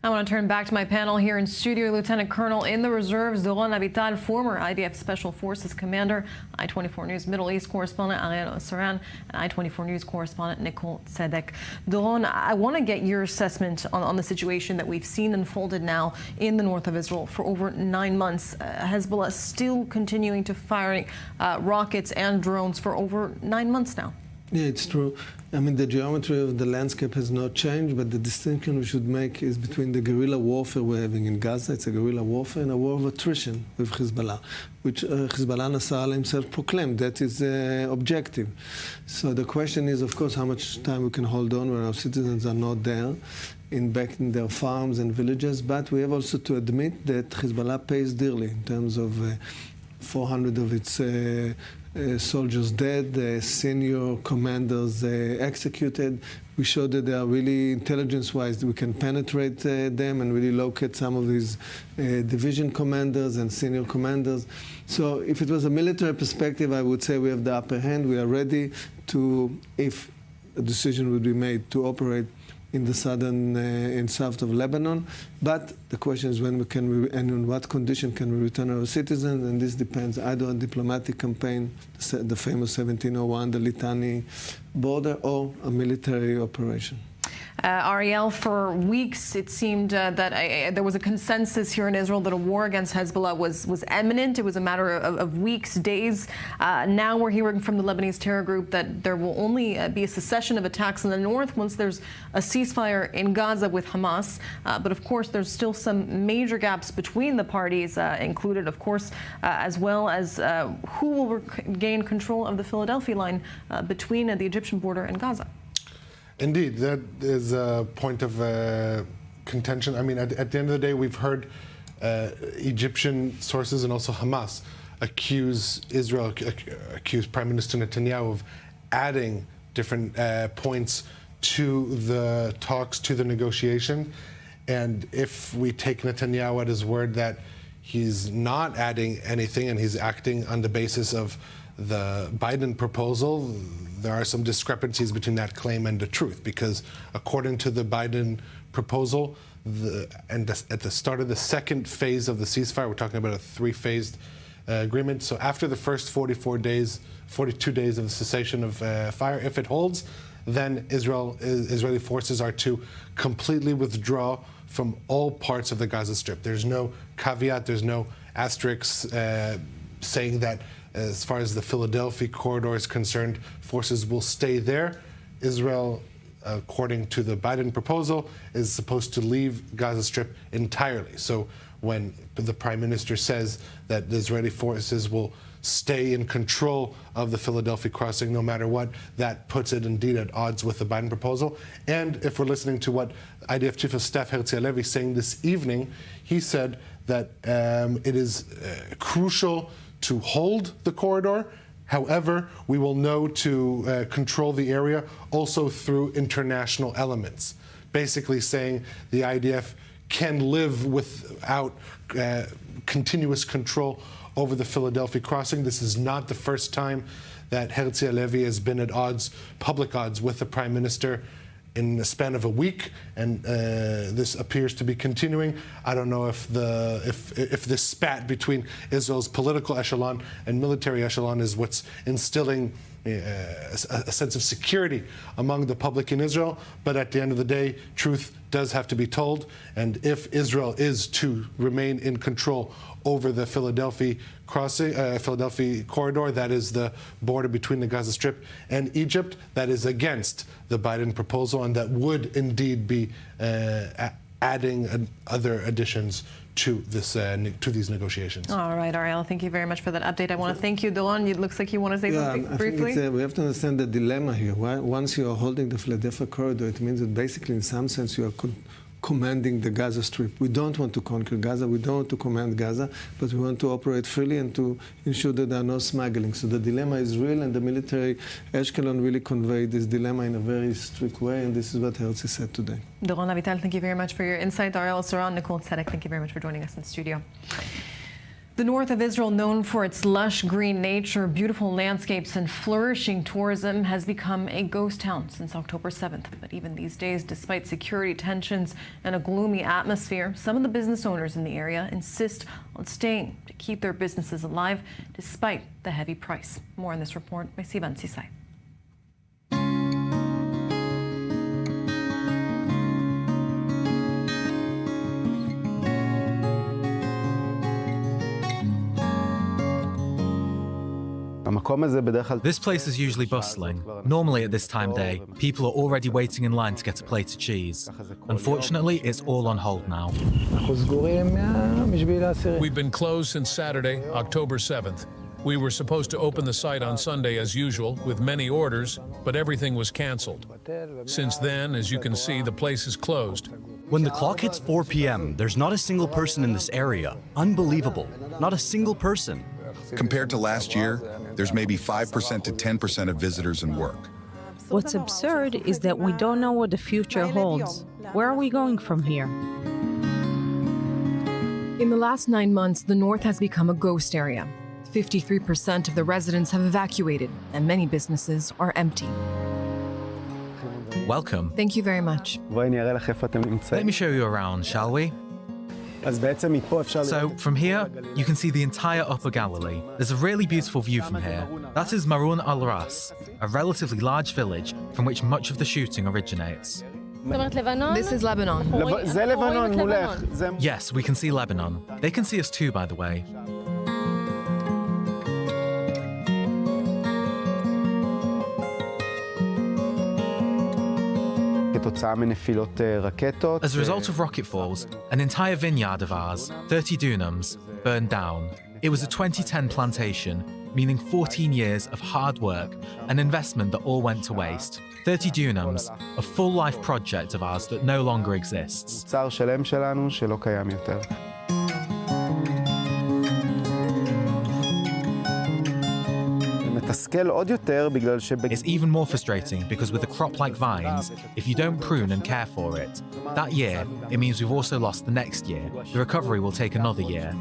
Speaker 3: I want to turn back to my panel here in studio. Lieutenant Colonel in the Reserves, Doron Avital, former IDF Special Forces Commander, I24 News Middle East correspondent Ariel Saran, and I24 News correspondent Nicole Tzedek. Doron, I want to get your assessment on the situation that we've seen unfolded now in the north of Israel for over 9 months. Hezbollah still continuing to firing rockets and drones for over 9 months now.
Speaker 2: Yeah, it's true. I mean, the geometry of the landscape has not changed, but the distinction we should make is between the guerrilla warfare we're having in Gaza, it's a guerrilla warfare, and a war of attrition with Hezbollah, which Hezbollah Nasrallah himself proclaimed. That is objective. So the question is, of course, how much time we can hold on when our citizens are not there, back in their farms and villages. But we have also to admit that Hezbollah pays dearly in terms of 400 of its soldiers dead, senior commanders executed. We showed that they are really intelligence-wise, we can penetrate them and really locate some of these division commanders and senior commanders. So if it was a military perspective, I would say we have the upper hand. We are ready to, if a decision would be made, to operate in the southern and south of Lebanon. But the question is when we can, and in what condition can we return our citizens, and this depends either on diplomatic campaign, the famous 1701, the Litani border, or a military operation.
Speaker 3: Ariel, for weeks it seemed that there was a consensus here in Israel that a war against Hezbollah was imminent. It was a matter of weeks, days. Now we're hearing from the Lebanese terror group that there will only be a cessation of attacks in the north once there's a ceasefire in Gaza with Hamas. But of course, there's still some major gaps between the parties, included, of course, as well as who will gain control of the Philadelphia line between the Egyptian border and Gaza.
Speaker 9: Indeed, that is a point of contention. I mean, at the end of the day, we've heard Egyptian sources and also Hamas accuse Israel, accuse Prime Minister Netanyahu of adding different points to the talks, to the negotiation. And if we take Netanyahu at his word that he's not adding anything and he's acting on the basis of the Biden proposal, there are some discrepancies between that claim and the truth, because according to the Biden proposal, at the start of the second phase of the ceasefire, we're talking about a three-phased agreement. So after the first 42 days of the cessation of fire, if it holds, then Israeli forces are to completely withdraw from all parts of the Gaza Strip. There's no caveat, there's no asterisk saying that as far as the Philadelphia corridor is concerned, forces will stay there. Israel, according to the Biden proposal, is supposed to leave Gaza Strip entirely. So when the Prime Minister says that the Israeli forces will stay in control of the Philadelphia crossing no matter what, that puts it indeed at odds with the Biden proposal. And if we're listening to what IDF Chief of Staff Herzi Halevi saying this evening, he said that it is crucial to hold the corridor. However, we will know to control the area also through international elements. Basically saying the IDF can live without continuous control over the Philadelphia crossing. This is not the first time that Herzi Halevi has been at odds, public odds, with the Prime Minister in the span of a week, and this appears to be continuing. I don't know if this spat between Israel's political echelon and military echelon is what's instilling a sense of security among the public in Israel, but at the end of the day, truth does have to be told, and if Israel is to remain in control over the Philadelphia crossing, Philadelphia corridor, that is the border between the Gaza Strip and Egypt, that is against the Biden proposal, and that would indeed be adding other additions to this to these negotiations.
Speaker 3: All right, Ariel, thank you very much for that update. I want to thank you, Doron. It looks like you want to say something briefly.
Speaker 2: Think we have to understand the dilemma here. Once you are holding the Philadelphia corridor, it means that basically, in some sense, you are commanding the Gaza Strip. We don't want to conquer Gaza, we don't want to command Gaza, but we want to operate freely and to ensure that there are no smuggling. So the dilemma is real, and the military echelon really conveyed this dilemma in a very strict way, and this is what Herzi said today.
Speaker 3: Doron Avital, thank you very much for your insight. Ariel Saran, Nicole Tzedek, thank you very much for joining us in the studio. The north of Israel, known for its lush green nature, beautiful landscapes, and flourishing tourism, has become a ghost town since October 7th. But even these days, despite security tensions and a gloomy atmosphere, some of the business owners in the area insist on staying to keep their businesses alive despite the heavy price. More on this report by Sivan Sisay.
Speaker 12: This place is usually bustling. Normally at this time of day, people are already waiting in line to get a plate of cheese. Unfortunately, it's all on hold now.
Speaker 19: We've been closed since Saturday, October 7th. We were supposed to open the site on Sunday as usual, with many orders, but everything was canceled. Since then, as you can see, the place is closed.
Speaker 5: When the clock hits 4 p.m., there's not a single person in this area. Unbelievable. Not a single person.
Speaker 20: Compared to last year, there's maybe 5% to 10% of visitors and work.
Speaker 21: What's absurd is that we don't know what the future holds. Where are we going from here?
Speaker 22: In the last 9 months, the north has become a ghost area. 53% of the residents have evacuated, and many businesses are empty.
Speaker 12: Welcome.
Speaker 22: Thank you very much.
Speaker 12: Let me show you around, shall we? So, from here, you can see the entire Upper Galilee. There's a really beautiful view from here. That is Marun al-Ras, a relatively large village from which much of the shooting originates.
Speaker 22: This is Lebanon.
Speaker 12: Yes, we can see Lebanon. They can see us too, by the way. As a result of rocket falls, an entire vineyard of ours, 30 dunams, burned down. It was a 2010 plantation, meaning 14 years of hard work and investment that all went to waste. 30 dunams, a full-life project of ours that no longer exists. It's even more frustrating because with a crop like vines, if you don't prune and care for it, that year, it means we've also lost the next year. The recovery will take another year.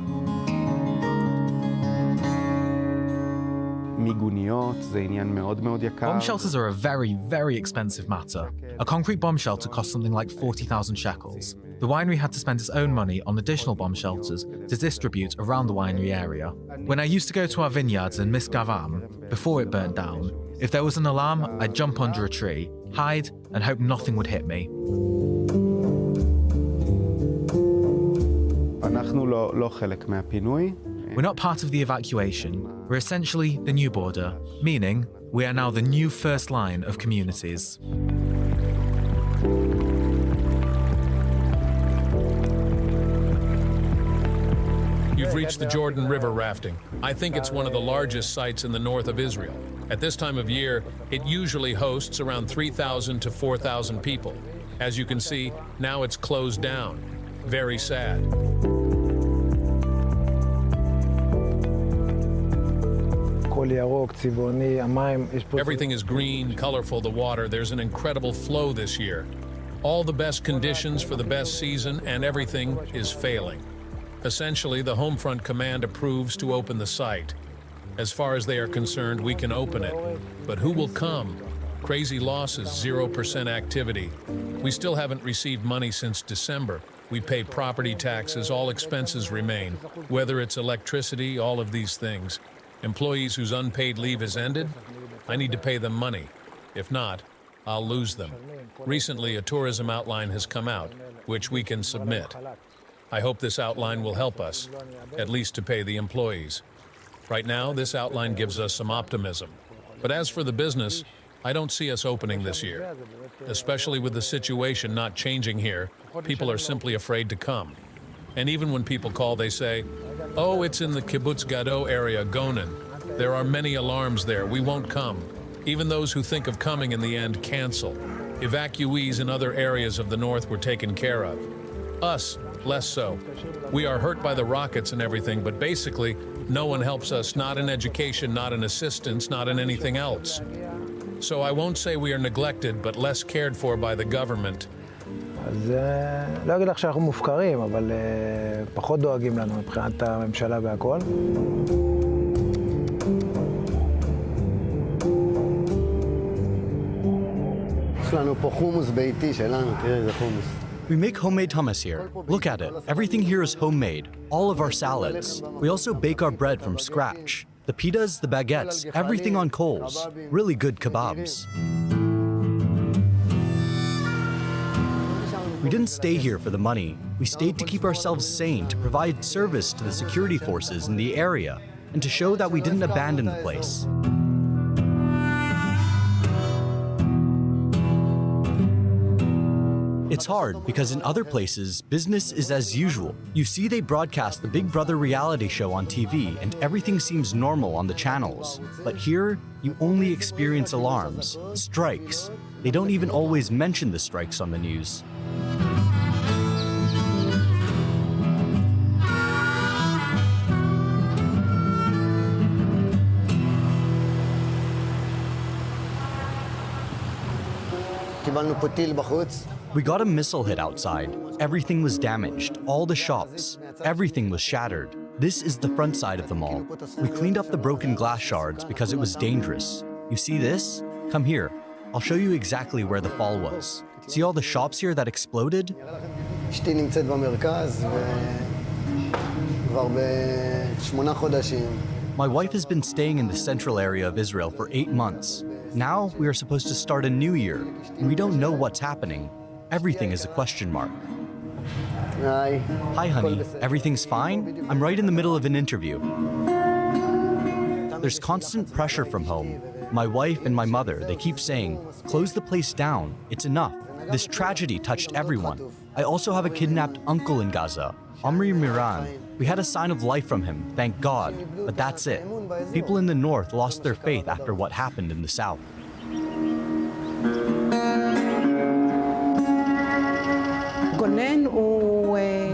Speaker 12: Bomb shelters are a very, very expensive matter. A concrete bomb shelter costs something like 40,000 shekels. The winery had to spend its own money on additional bomb shelters to distribute around the winery area. When I used to go to our vineyards in Misgavam, before it burnt down, if there was an alarm, I'd jump under a tree, hide, and hope nothing would hit me. We're not part of the evacuation. We're essentially the new border, meaning we are now the new first line of communities.
Speaker 19: You've reached the Jordan River rafting. I think it's one of the largest sites in the north of Israel. At this time of year, it usually hosts around 3,000 to 4,000 people. As you can see, now it's closed down. Very sad. Everything is green, colorful, the water. There's an incredible flow this year. All the best conditions for the best season, and everything is failing. Essentially, the Homefront Command approves to open the site. As far as they are concerned, we can open it. But who will come? Crazy losses, 0% activity. We still haven't received money since December. We pay property taxes, all expenses remain. Whether it's electricity, all of these things. Employees whose unpaid leave has ended, I need to pay them money. If not, I'll lose them. Recently, a tourism outline has come out, which we can submit. I hope this outline will help us, at least to pay the employees. Right now, this outline gives us some optimism. But as for the business, I don't see us opening this year. Especially with the situation not changing here, people are simply afraid to come. And even when people call, they say, "Oh, it's in the Kibbutz Gado area, Gonen. There are many alarms there, we won't come." Even those who think of coming in the end cancel. Evacuees in other areas of the north were taken care of. Us, less so. We are hurt by the rockets and everything, but basically, no one helps us, not in education, not in assistance, not in anything else. So I won't say we are neglected, but less cared for by the government.
Speaker 13: אז לא אגיד לך שאנחנו מופקרים, אבל פחות דואגים לנו מבחינת הממשלה והכל.
Speaker 14: יש לנו פה חומוס ביתי שלנו, תראה איזה חומוס.
Speaker 5: We make homemade hummus here. Look at it. Everything here is homemade. All of our salads. We also bake our bread from scratch. The pitas, the baguettes, everything on coals. Really good kebabs. We didn't stay here for the money. We stayed to keep ourselves sane, to provide service to the security forces in the area, and to show that we didn't abandon the place. It's hard because in other places, business is as usual. You see they broadcast the Big Brother reality show on TV and everything seems normal on the channels. But here, you only experience alarms, strikes. They don't even always mention the strikes on the news. We got a missile hit outside. Everything was damaged, all the shops, everything was shattered. This is the front side of the mall. We cleaned up the broken glass shards because it was dangerous. You see this? Come here. I'll show you exactly where the fall was. See all the shops here that exploded? My wife has been staying in the central area of Israel for 8 months. Now we are supposed to start a new year, and we don't know what's happening. Everything is a question mark. Hi, honey. Everything's fine? I'm right in the middle of an interview. There's constant pressure from home. My wife and my mother, they keep saying, close the place down. It's enough. This tragedy touched everyone. I also have a kidnapped uncle in Gaza, Omri Miran. We had a sign of life from him, thank God, but that's it. People in the north lost their faith after what happened in the south.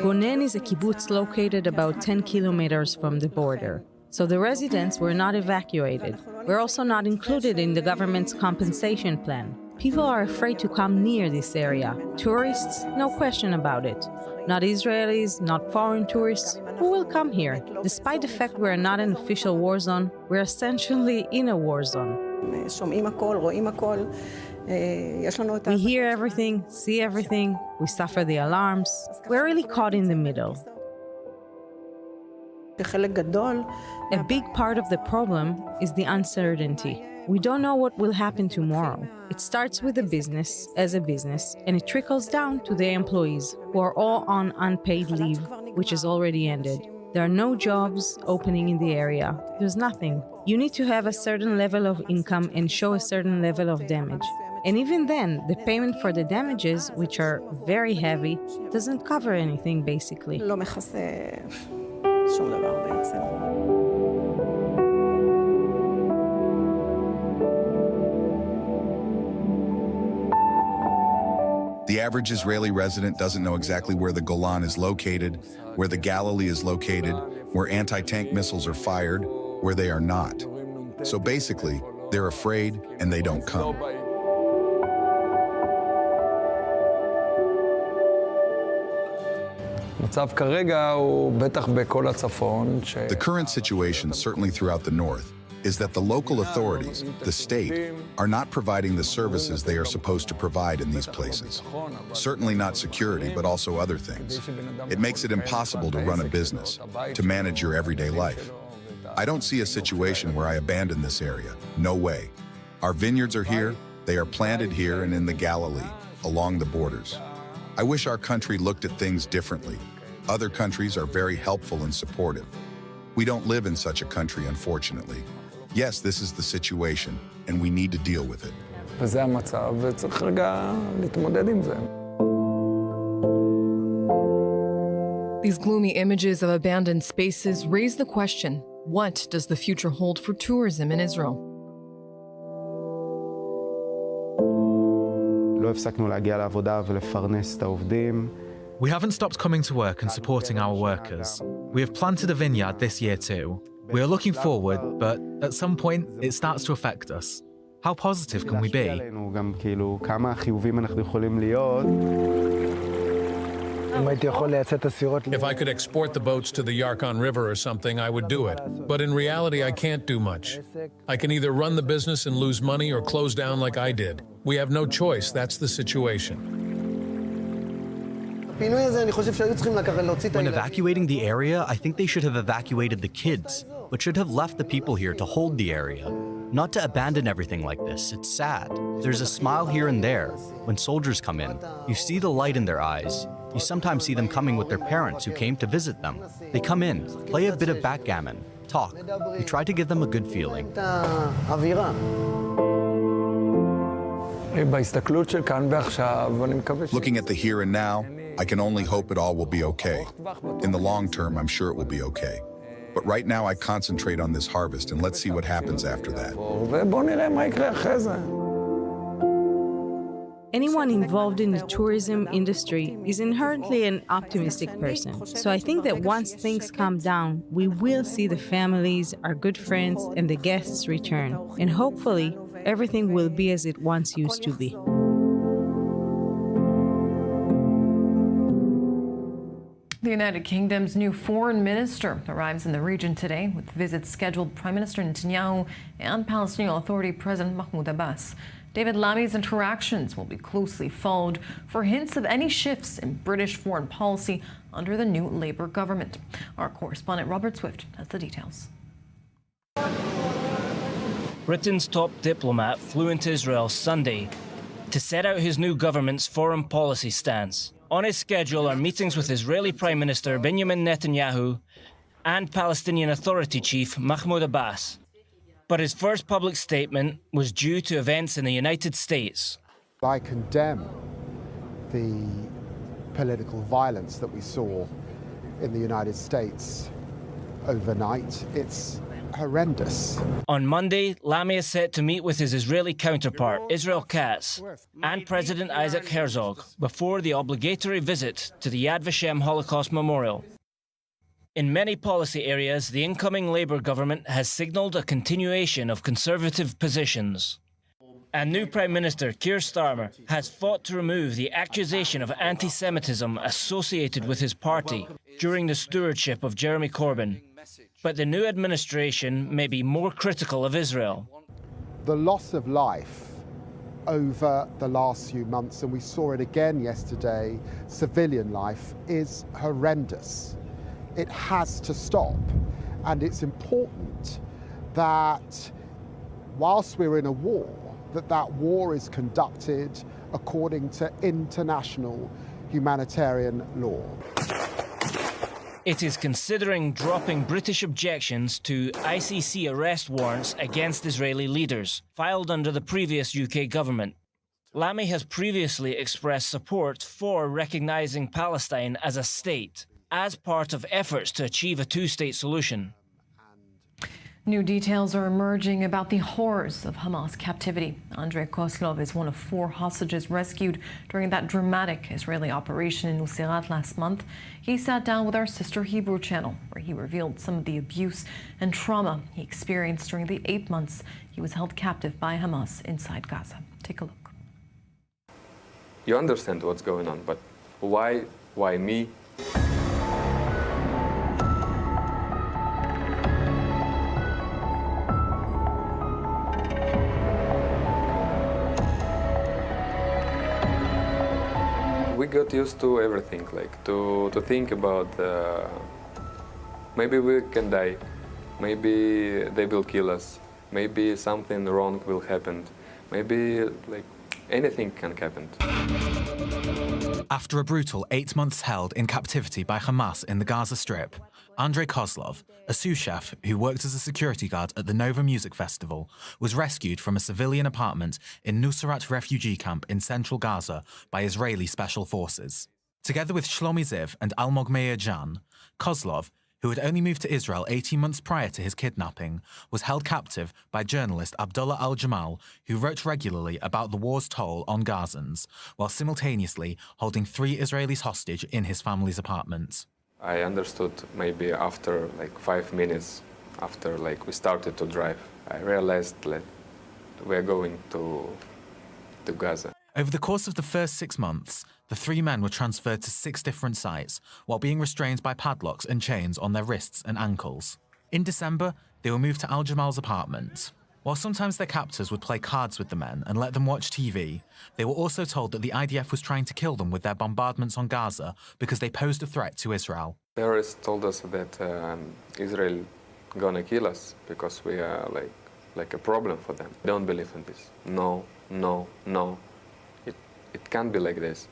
Speaker 21: Gonen is a kibbutz located about 10 kilometers from the border, so the residents were not evacuated. We're also not included in the government's compensation plan. People are afraid to come near this area. Tourists, no question about it. Not Israelis, not foreign tourists. Who will come here? Despite the fact we're not an official war zone, we're essentially in a war zone. We hear everything, see everything, we suffer the alarms. We're really caught in the middle. A big part of the problem is the uncertainty. We don't know what will happen tomorrow. It starts with a business, and it trickles down to the employees, who are all on unpaid leave, which has already ended. There are no jobs opening in the area. There's nothing. You need to have a certain level of income and show a certain level of damage. And even then, the payment for the damages, which are very heavy, doesn't cover anything basically.
Speaker 20: The average Israeli resident doesn't know exactly where the Golan is located, where the Galilee is located, where anti-tank missiles are fired, where they are not. So basically, they're afraid and they don't come. The current situation, certainly throughout the north, is that the local authorities, the state, are not providing the services they are supposed to provide in these places. Certainly not security, but also other things. It makes it impossible to run a business, to manage your everyday life. I don't see a situation where I abandon this area. No way. Our vineyards are here, they are planted here and in the Galilee, along the borders. I wish our country looked at things differently. Other countries are very helpful and supportive. We don't live in such a country, unfortunately. Yes, this is the situation, and we need to deal with it.
Speaker 22: These gloomy images of abandoned spaces raise the question, what does the future hold for tourism in Israel?
Speaker 12: We haven't stopped coming to work and supporting our workers. We have planted a vineyard this year too. We are looking forward, but at some point it starts to affect us. How positive can we be?
Speaker 19: If I could export the boats to the Yarkon River or something, I would do it. But in reality, I can't do much. I can either run the business and lose money or close down like I did. We have no choice. That's the situation.
Speaker 5: When evacuating the area, I think they should have evacuated the kids, but should have left the people here to hold the area. Not to abandon everything like this. It's sad. There's a smile here and there. When soldiers come in, you see the light in their eyes. You sometimes see them coming with their parents who came to visit them. They come in, play a bit of backgammon, talk. We try to give them a good feeling.
Speaker 20: Looking at the here and now, I can only hope it all will be okay. In the long term, I'm sure it will be okay. But right now, I concentrate on this harvest, and let's see what happens after that.
Speaker 21: Anyone involved in the tourism industry is inherently an optimistic person. So I think that once things calm down, we will see the families, our good friends, and the guests return. And hopefully, everything will be as it once used to be.
Speaker 3: The United Kingdom's new foreign minister arrives in the region today with visits scheduled Prime Minister Netanyahu and Palestinian Authority President Mahmoud Abbas. David Lammy's interactions will be closely followed for hints of any shifts in British foreign policy under the new Labour government. Our correspondent Robert Swift has the details.
Speaker 8: Britain's top diplomat flew into Israel Sunday to set out his new government's foreign policy stance. On his schedule are meetings with Israeli Prime Minister Benjamin Netanyahu and Palestinian Authority Chief Mahmoud Abbas. But his first public statement was due to events in the United States.
Speaker 17: I condemn the political violence that we saw in the United States overnight. It's horrendous.
Speaker 8: On Monday, Lammy is set to meet with his Israeli counterpart, Israel Katz, and President Isaac Herzog before the obligatory visit to the Yad Vashem Holocaust Memorial. In many policy areas, the incoming Labour government has signalled a continuation of conservative positions. And new Prime Minister Keir Starmer has fought to remove the accusation of anti-Semitism associated with his party during the stewardship of Jeremy Corbyn. But the new administration may be more critical of Israel.
Speaker 17: The loss of life over the last few months, and we saw it again yesterday, civilian life, is horrendous. It has to stop. And it's important that whilst we're in a war, that war is conducted according to international humanitarian law.
Speaker 8: It is considering dropping British objections to ICC arrest warrants against Israeli leaders, filed under the previous UK government. Lammy has previously expressed support for recognising Palestine as a state, as part of efforts to achieve a two-state solution.
Speaker 3: New details are emerging about the horrors of Hamas captivity. Andrei Kozlov is one of 4 hostages rescued during that dramatic Israeli operation in Nusirat last month. He sat down with our sister Hebrew channel, where he revealed some of the abuse and trauma he experienced during the 8 months he was held captive by Hamas inside Gaza. Take a look.
Speaker 23: You understand what's going on, but why me? We got used to everything, like to think about maybe we can die, maybe they will kill us, maybe something wrong will happen, maybe like anything can happen.
Speaker 12: After a brutal 8 months held in captivity by Hamas in the Gaza Strip, Andrei Kozlov, a sous chef who worked as a security guard at the Nova Music Festival, was rescued from a civilian apartment in Nusrat refugee camp in central Gaza by Israeli special forces. Together with Shlomi Ziv and Almog Meir Jan, Kozlov, who had only moved to Israel 18 months prior to his kidnapping, was held captive by journalist Abdullah al-Jamal, who wrote regularly about the war's toll on Gazans, while simultaneously holding 3 Israelis hostage in his family's apartment.
Speaker 23: I understood maybe after like 5 minutes after like we started to drive, I realized like we're going to Gaza.
Speaker 12: Over the course of the first 6 months, the 3 men were transferred to 6 different sites while being restrained by padlocks and chains on their wrists and ankles. In December, they were moved to Al-Jamal's apartment. While sometimes their captors would play cards with the men and let them watch TV, they were also told that the IDF was trying to kill them with their bombardments on Gaza because they posed a threat to Israel.
Speaker 23: Terrorists told us that Israel gonna kill us because we are like a problem for them. Don't believe in this. No, no, no. It can't be like this.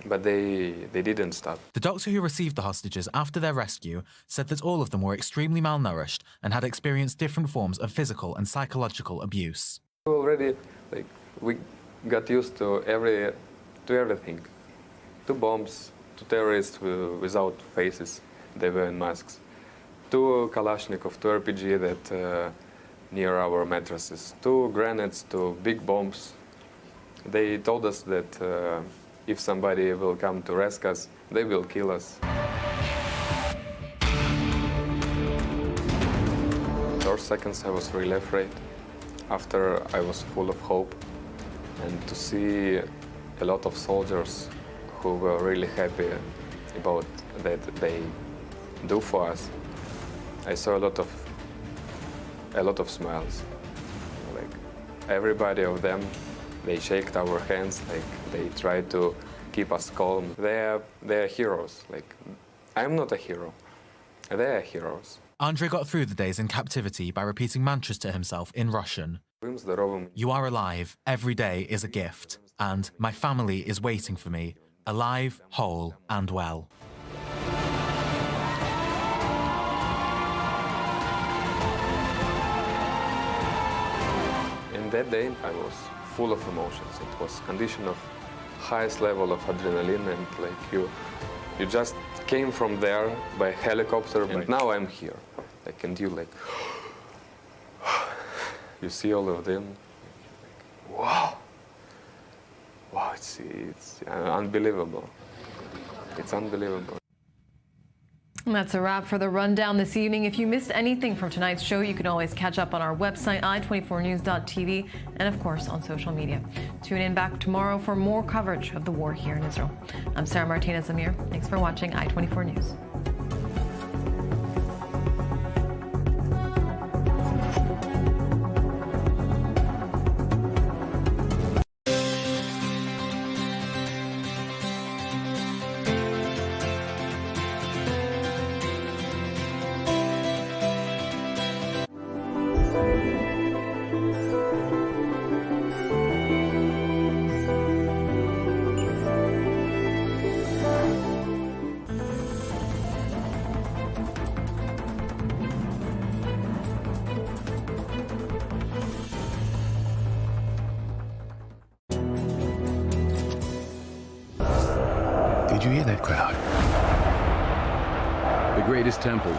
Speaker 23: But they didn't stop.
Speaker 12: The doctor who received the hostages after their rescue said that all of them were extremely malnourished and had experienced different forms of physical and psychological abuse.
Speaker 23: Already, we got used to everything. 2 bombs, 2 terrorists without faces, they were in masks. 2 Kalashnikov, 2 RPG that near our mattresses. 2 grenades, 2 big bombs. They told us that if somebody will come to rescue us, they will kill us. First seconds I was really afraid. After I was full of hope. And to see a lot of soldiers who were really happy about that they do for us. I saw a lot of smiles. Like everybody of them, they shaked our hands, like they tried to keep us calm. They're heroes. Like I'm not a hero. They're heroes.
Speaker 12: Andrei got through the days in captivity by repeating mantras to himself in Russian. You are alive, every day is a gift, and my family is waiting for me, alive, whole, and well.
Speaker 23: In that day, I was full of emotions. It was a condition of highest level of adrenaline, and like you just came from there by helicopter, and now I'm here. Like, and you like, you see all of them. Wow, wow, it's unbelievable. It's unbelievable.
Speaker 3: And that's a wrap for the rundown this evening. If you missed anything from tonight's show, you can always catch up on our website, i24news.tv, and of course on social media. Tune in back tomorrow for more coverage of the war here in Israel. I'm Sarah Martinez-Amir. Thanks for watching I24 News.
Speaker 6: Did you hear that crowd? The greatest temple